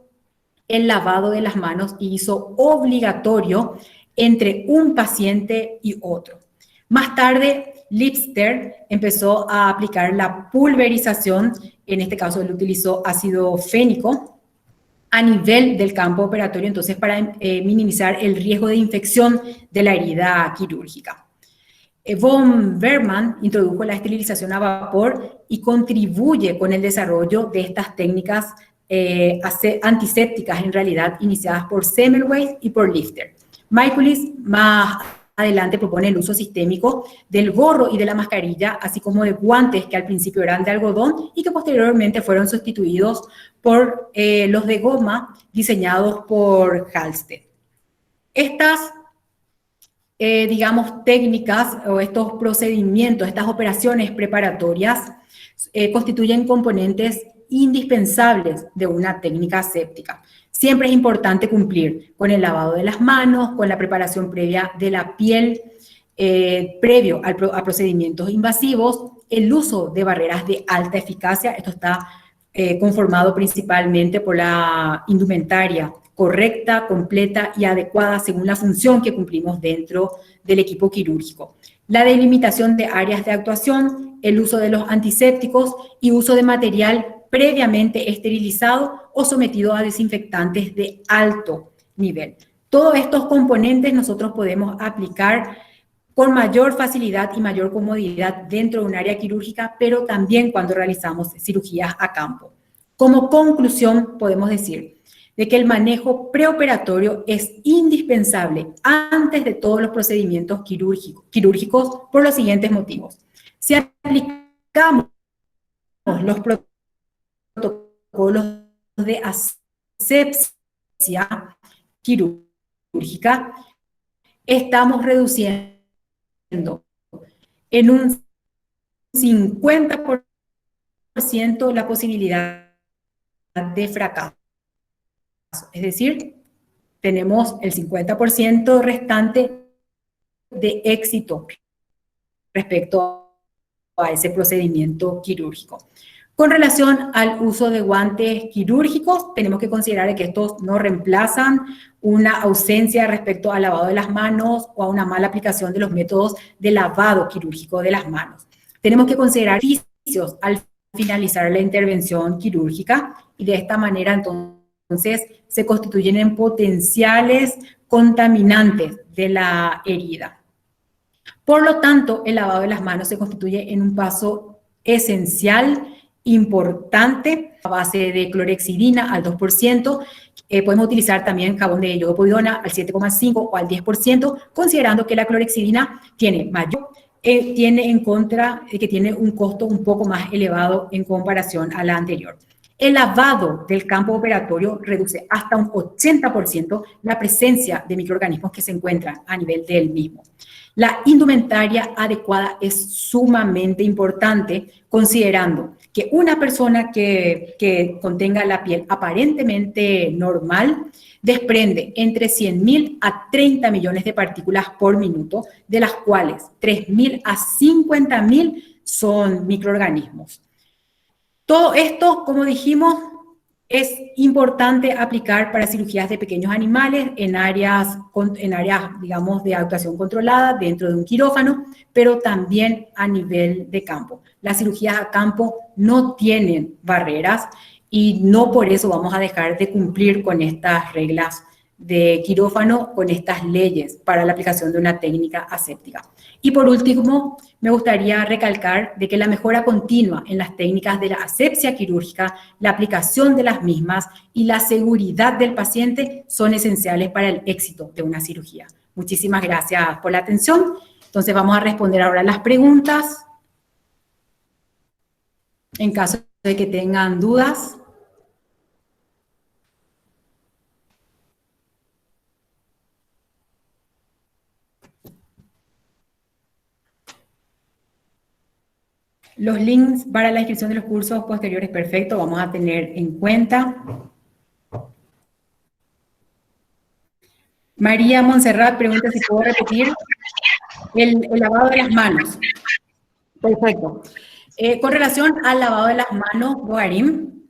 el lavado de las manos y hizo obligatorio entre un paciente y otro. Más tarde, Lister empezó a aplicar la pulverización, en este caso él utilizó ácido fénico, a nivel del campo operatorio, entonces para minimizar el riesgo de infección de la herida quirúrgica. Von Berman introdujo la esterilización a vapor y contribuye con el desarrollo de estas técnicas antisépticas, en realidad iniciadas por Semmelweis y por Lister. Michaelis más adelante propone el uso sistémico del gorro y de la mascarilla, así como de guantes que al principio eran de algodón y que posteriormente fueron sustituidos por los de goma diseñados por Halsted. Estas, digamos, técnicas o estos procedimientos, estas operaciones preparatorias constituyen componentes indispensables de una técnica aséptica. Siempre es importante cumplir con el lavado de las manos, con la preparación previa de la piel, previo a procedimientos invasivos, el uso de barreras de alta eficacia. Esto está conformado principalmente por la indumentaria correcta, completa y adecuada según la función que cumplimos dentro del equipo quirúrgico. La delimitación de áreas de actuación, el uso de los antisépticos y uso de material previamente esterilizado o sometido a desinfectantes de alto nivel. Todos estos componentes nosotros podemos aplicar con mayor facilidad y mayor comodidad dentro de un área quirúrgica, pero también cuando realizamos cirugías a campo. Como conclusión, podemos decir de que el manejo preoperatorio es indispensable antes de todos los procedimientos quirúrgicos por los siguientes motivos. Si aplicamos los protocolos de asepsia quirúrgica, estamos reduciendo en un 50% la posibilidad de fracaso. Es decir, tenemos el 50% restante de éxito respecto a ese procedimiento quirúrgico. Con relación al uso de guantes quirúrgicos, tenemos que considerar que estos no reemplazan una ausencia respecto al lavado de las manos o a una mala aplicación de los métodos de lavado quirúrgico de las manos. Tenemos que considerar beneficios al finalizar la intervención quirúrgica y de esta manera entonces se constituyen en potenciales contaminantes de la herida. Por lo tanto, el lavado de las manos se constituye en un paso esencial, importante, a base de clorhexidina al 2%. Podemos utilizar también jabón de yodopovidona al 7,5 o al 10%, considerando que la clorhexidina tiene tiene un costo un poco más elevado en comparación a la anterior. El lavado del campo operatorio reduce hasta un 80% la presencia de microorganismos que se encuentran a nivel del mismo. La indumentaria adecuada es sumamente importante, considerando que una persona que contenga la piel aparentemente normal desprende entre 100.000 a 30 millones de partículas por minuto, de las cuales 3.000 a 50.000 son microorganismos. Todo esto, como dijimos, es importante aplicar para cirugías de pequeños animales en áreas, digamos, de actuación controlada dentro de un quirófano, pero también a nivel de campo. Las cirugías a campo no tienen barreras y no por eso vamos a dejar de cumplir con estas reglas de quirófano, con estas leyes para la aplicación de una técnica aséptica. Y por último, me gustaría recalcar de que la mejora continua en las técnicas de la asepsia quirúrgica, la aplicación de las mismas y la seguridad del paciente son esenciales para el éxito de una cirugía. Muchísimas gracias por la atención. Entonces vamos a responder ahora las preguntas. En caso de que tengan dudas. Los links para la inscripción de los cursos posteriores, perfecto, vamos a tener en cuenta. María Montserrat pregunta si puedo repetir el lavado de las manos. Perfecto. Con relación al lavado de las manos, Bogarim,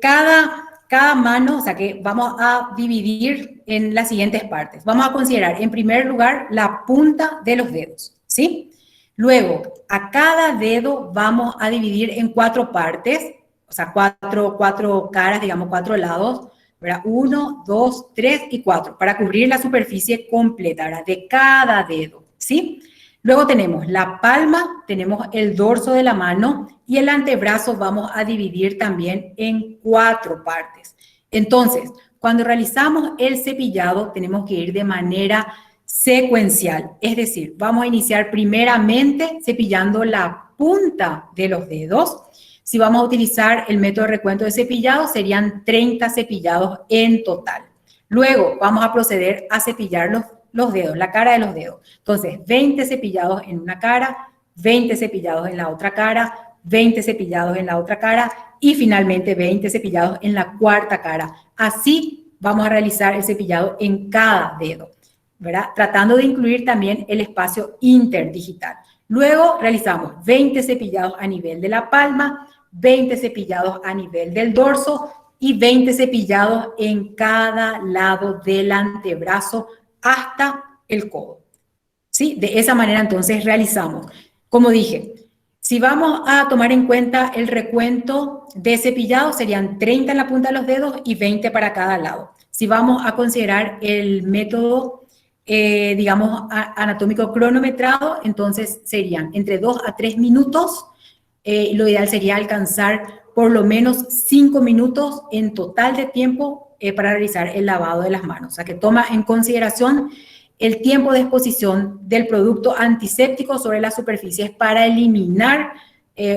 cada mano, o sea que vamos a dividir en las siguientes partes. Vamos a considerar, en primer lugar, la punta de los dedos, ¿sí? Luego, a cada dedo vamos a dividir en 4 partes, o sea, cuatro caras, digamos, 4 lados, ¿verdad? 1, 2, 3 y 4, para cubrir la superficie completa, ¿verdad? De cada dedo, ¿sí? Luego tenemos la palma, tenemos el dorso de la mano y el antebrazo vamos a dividir también en 4 partes. Entonces, cuando realizamos el cepillado, tenemos que ir de manera secuencial, es decir, vamos a iniciar primeramente cepillando la punta de los dedos. Si vamos a utilizar el método de recuento de cepillado, serían 30 cepillados en total. Luego vamos a proceder a cepillar los dedos, la cara de los dedos. Entonces, 20 cepillados en una cara, 20 cepillados en la otra cara, 20 cepillados en la otra cara y finalmente 20 cepillados en la cuarta cara. Así vamos a realizar el cepillado en cada dedo, ¿verdad? Tratando de incluir también el espacio interdigital. Luego realizamos 20 cepillados a nivel de la palma, 20 cepillados a nivel del dorso y 20 cepillados en cada lado del antebrazo hasta el codo. ¿Sí? De esa manera entonces realizamos. Como dije, si vamos a tomar en cuenta el recuento de cepillado, serían 30 en la punta de los dedos y 20 para cada lado. Si vamos a considerar el método digamos, anatómico cronometrado, entonces serían entre 2 a 3 minutos. Lo ideal sería alcanzar por lo menos 5 minutos en total de tiempo para realizar el lavado de las manos. O sea, que toma en consideración el tiempo de exposición del producto antiséptico sobre las superficies para eliminar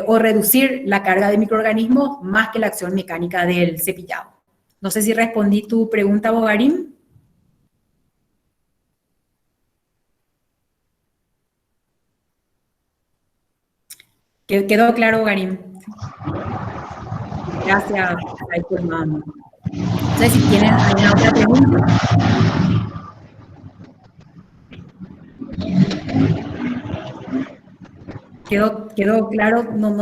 o reducir la carga de microorganismos más que la acción mecánica del cepillado. No sé si respondí tu pregunta, Bogarim. ¿Quedó claro, Garim? Gracias, ay, tu hermano. No sé si tienen alguna otra pregunta. ¿Quedó claro? No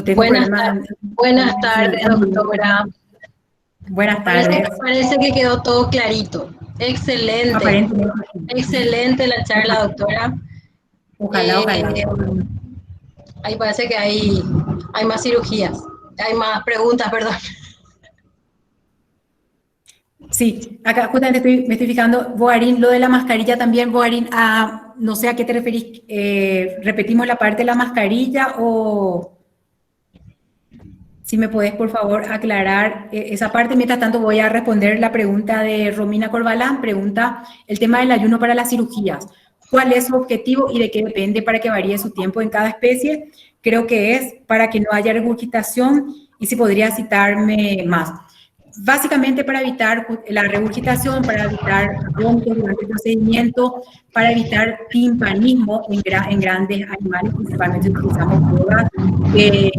tengo problema. Buenas tardes, doctora. Buenas tardes. Parece que quedó todo clarito. Excelente. Aparentemente. Excelente la charla, doctora. Ojalá. Ahí parece que hay más cirugías. Hay más preguntas, perdón. Sí, acá justamente me estoy fijando, Boarín, lo de la mascarilla también, Boarín, no sé a qué te referís, ¿repetimos la parte de la mascarilla o si me podés por favor aclarar esa parte? Mientras tanto voy a responder la pregunta de Romina Corbalán, pregunta el tema del ayuno para las cirugías. ¿Cuál es su objetivo y de qué depende para que varíe su tiempo en cada especie? Creo que es para que no haya regurgitación y si podría citarme más. Básicamente para evitar la regurgitación, para evitar bronquios durante el procedimiento, para evitar timpanismo en grandes animales, principalmente utilizamos drogas que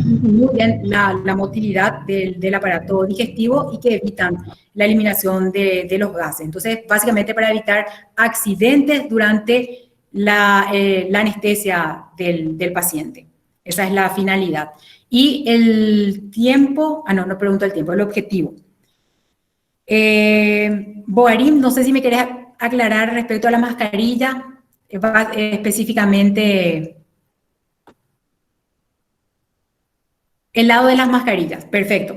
disminuyen la motilidad del aparato digestivo y que evitan la eliminación de los gases. Entonces, básicamente para evitar accidentes durante la anestesia del paciente. Esa es la finalidad. Y el tiempo, no pregunto el tiempo, el objetivo. Boarim, no sé si me querés aclarar respecto a la mascarilla, específicamente el lado de las mascarillas. Perfecto.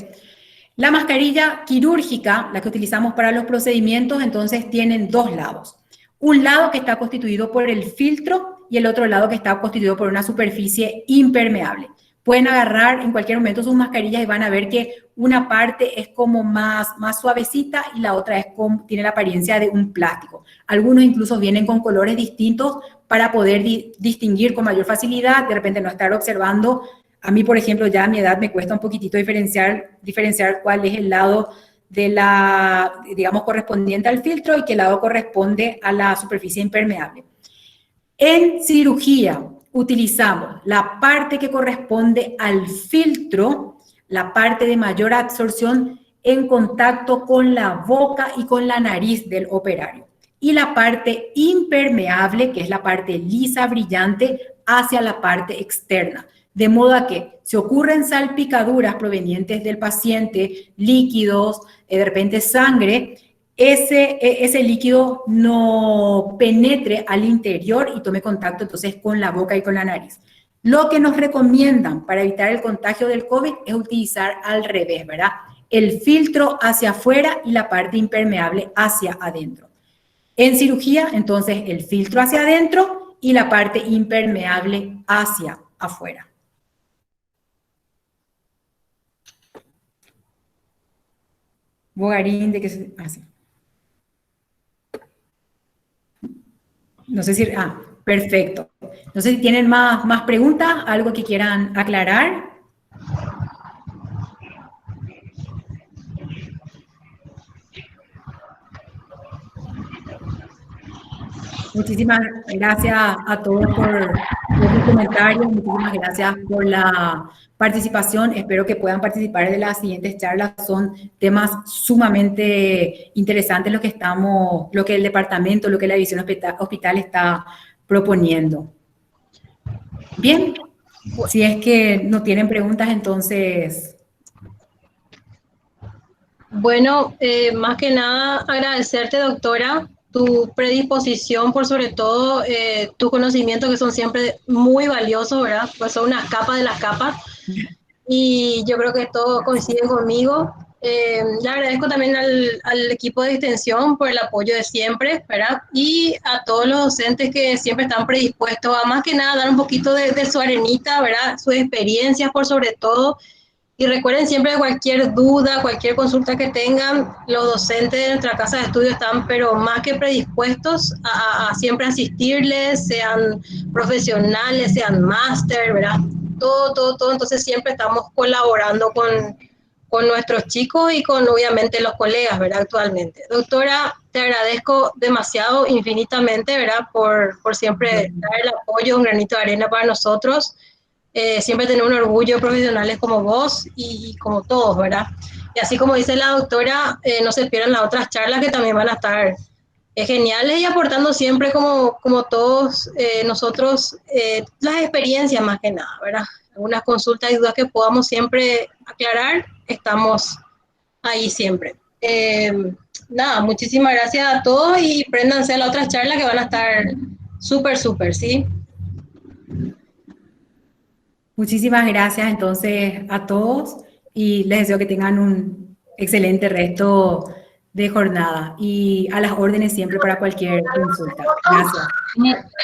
La mascarilla quirúrgica, la que utilizamos para los procedimientos, entonces tienen dos lados. Un lado que está constituido por el filtro y el otro lado que está constituido por una superficie impermeable. Pueden agarrar en cualquier momento sus mascarillas y van a ver que una parte es como más suavecita y la otra tiene la apariencia de un plástico. Algunos incluso vienen con colores distintos para poder distinguir con mayor facilidad, de repente no estar observando. A mí, por ejemplo, ya a mi edad me cuesta un poquitito diferenciar cuál es el lado de digamos, correspondiente al filtro y qué lado corresponde a la superficie impermeable. En cirugía utilizamos la parte que corresponde al filtro, la parte de mayor absorción en contacto con la boca y con la nariz del operario. Y la parte impermeable, que es la parte lisa, brillante, hacia la parte externa. De modo a que si ocurren salpicaduras provenientes del paciente, líquidos, de repente sangre, ese líquido no penetre al interior y tome contacto entonces con la boca y con la nariz. Lo que nos recomiendan para evitar el contagio del COVID es utilizar al revés, ¿verdad? El filtro hacia afuera y la parte impermeable hacia adentro. En cirugía, entonces, el filtro hacia adentro y la parte impermeable hacia afuera. Bogarín, de que se hace. No sé si... perfecto. No sé si tienen más preguntas, algo que quieran aclarar. Muchísimas gracias a todos por los comentarios, muchísimas gracias por la participación. Espero que puedan participar de las siguientes charlas. Son temas sumamente interesantes lo que el departamento, lo que la división hospital está proponiendo. Bien, si es que no tienen preguntas, entonces... Bueno, más que nada agradecerte, doctora, tu predisposición, por sobre todo tus conocimientos que son siempre muy valiosos, ¿verdad? Pues son una capa de las capas y yo creo que todos coinciden conmigo. Le agradezco también al equipo de extensión por el apoyo de siempre, ¿verdad? Y a todos los docentes que siempre están predispuestos a más que nada dar un poquito de su arenita, ¿verdad? Sus experiencias por sobre todo. Y recuerden siempre cualquier duda, cualquier consulta que tengan, los docentes de nuestra casa de estudio están pero más que predispuestos a siempre asistirles, sean profesionales, sean máster, ¿verdad? Todo. Entonces siempre estamos colaborando con nuestros chicos y con obviamente los colegas, ¿verdad? Actualmente. Doctora, te agradezco demasiado, infinitamente, ¿verdad? Por siempre dar el apoyo, un granito de arena para nosotros. Siempre tener un orgullo profesionales como vos y como todos, ¿verdad? Y así como dice la doctora, no se pierdan las otras charlas que también van a estar geniales y aportando siempre como todos nosotros las experiencias más que nada, ¿verdad? Algunas consultas y dudas que podamos siempre aclarar, estamos ahí siempre. Nada, muchísimas gracias a todos y préndanse a las otras charlas que van a estar súper, ¿sí? Muchísimas gracias entonces a todos y les deseo que tengan excelente resto de jornada y a las órdenes siempre para cualquier consulta. Gracias.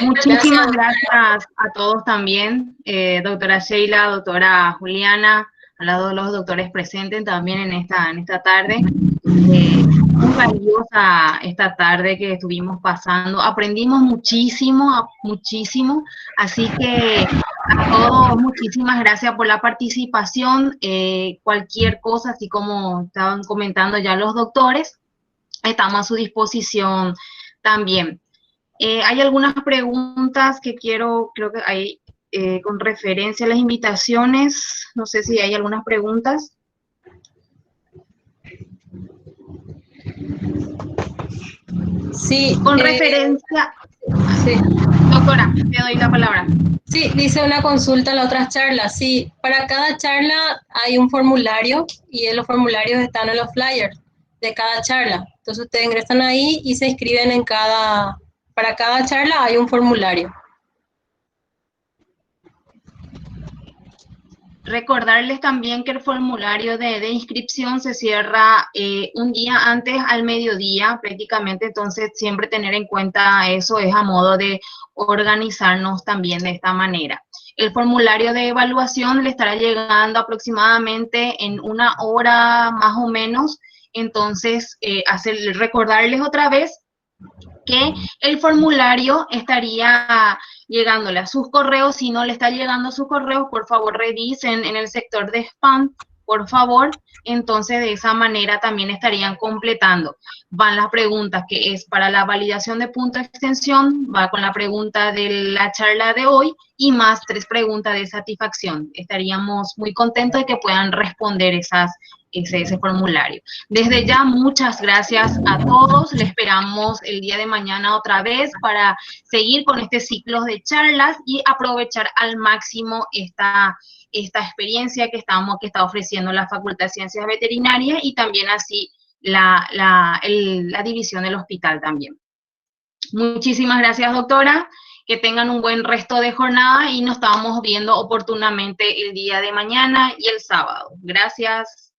Muchísimas gracias a todos también, doctora Sheila, doctora Juliana, al lado de los doctores presentes también en esta tarde. Muy valiosa esta tarde que estuvimos pasando, aprendimos muchísimo, muchísimo, así que a todos muchísimas gracias por la participación. Cualquier cosa, así como estaban comentando ya los doctores, estamos a su disposición también. Hay algunas preguntas que creo que hay con referencia a las invitaciones, no sé si hay algunas preguntas. Sí. Con referencia... Sí. Doctora, te doy la palabra. Sí, dice una consulta en las otras charlas. Sí, para cada charla hay un formulario y los formularios están en los flyers de cada charla. Entonces ustedes ingresan ahí y se inscriben para cada charla hay un formulario. Recordarles también que el formulario de inscripción se cierra un día antes al mediodía prácticamente, entonces siempre tener en cuenta eso, es a modo de organizarnos también de esta manera. El formulario de evaluación le estará llegando aproximadamente en 1 hora más o menos, entonces recordarles otra vez que el formulario estaría llegándole a sus correos. Si no le está llegando a sus correos, por favor revisen en el sector de spam, por favor. Entonces de esa manera también estarían completando. Van las preguntas que es para la validación de punto de extensión, va con la pregunta de la charla de hoy y más 3 preguntas de satisfacción. Estaríamos muy contentos de que puedan responder ese formulario. Desde ya, muchas gracias a todos. Le esperamos el día de mañana otra vez para seguir con este ciclo de charlas y aprovechar al máximo esta experiencia que está ofreciendo la Facultad de Ciencias Veterinarias y también así la división del hospital también. Muchísimas gracias, doctora. Que tengan un buen resto de jornada y nos estamos viendo oportunamente el día de mañana y el sábado. Gracias.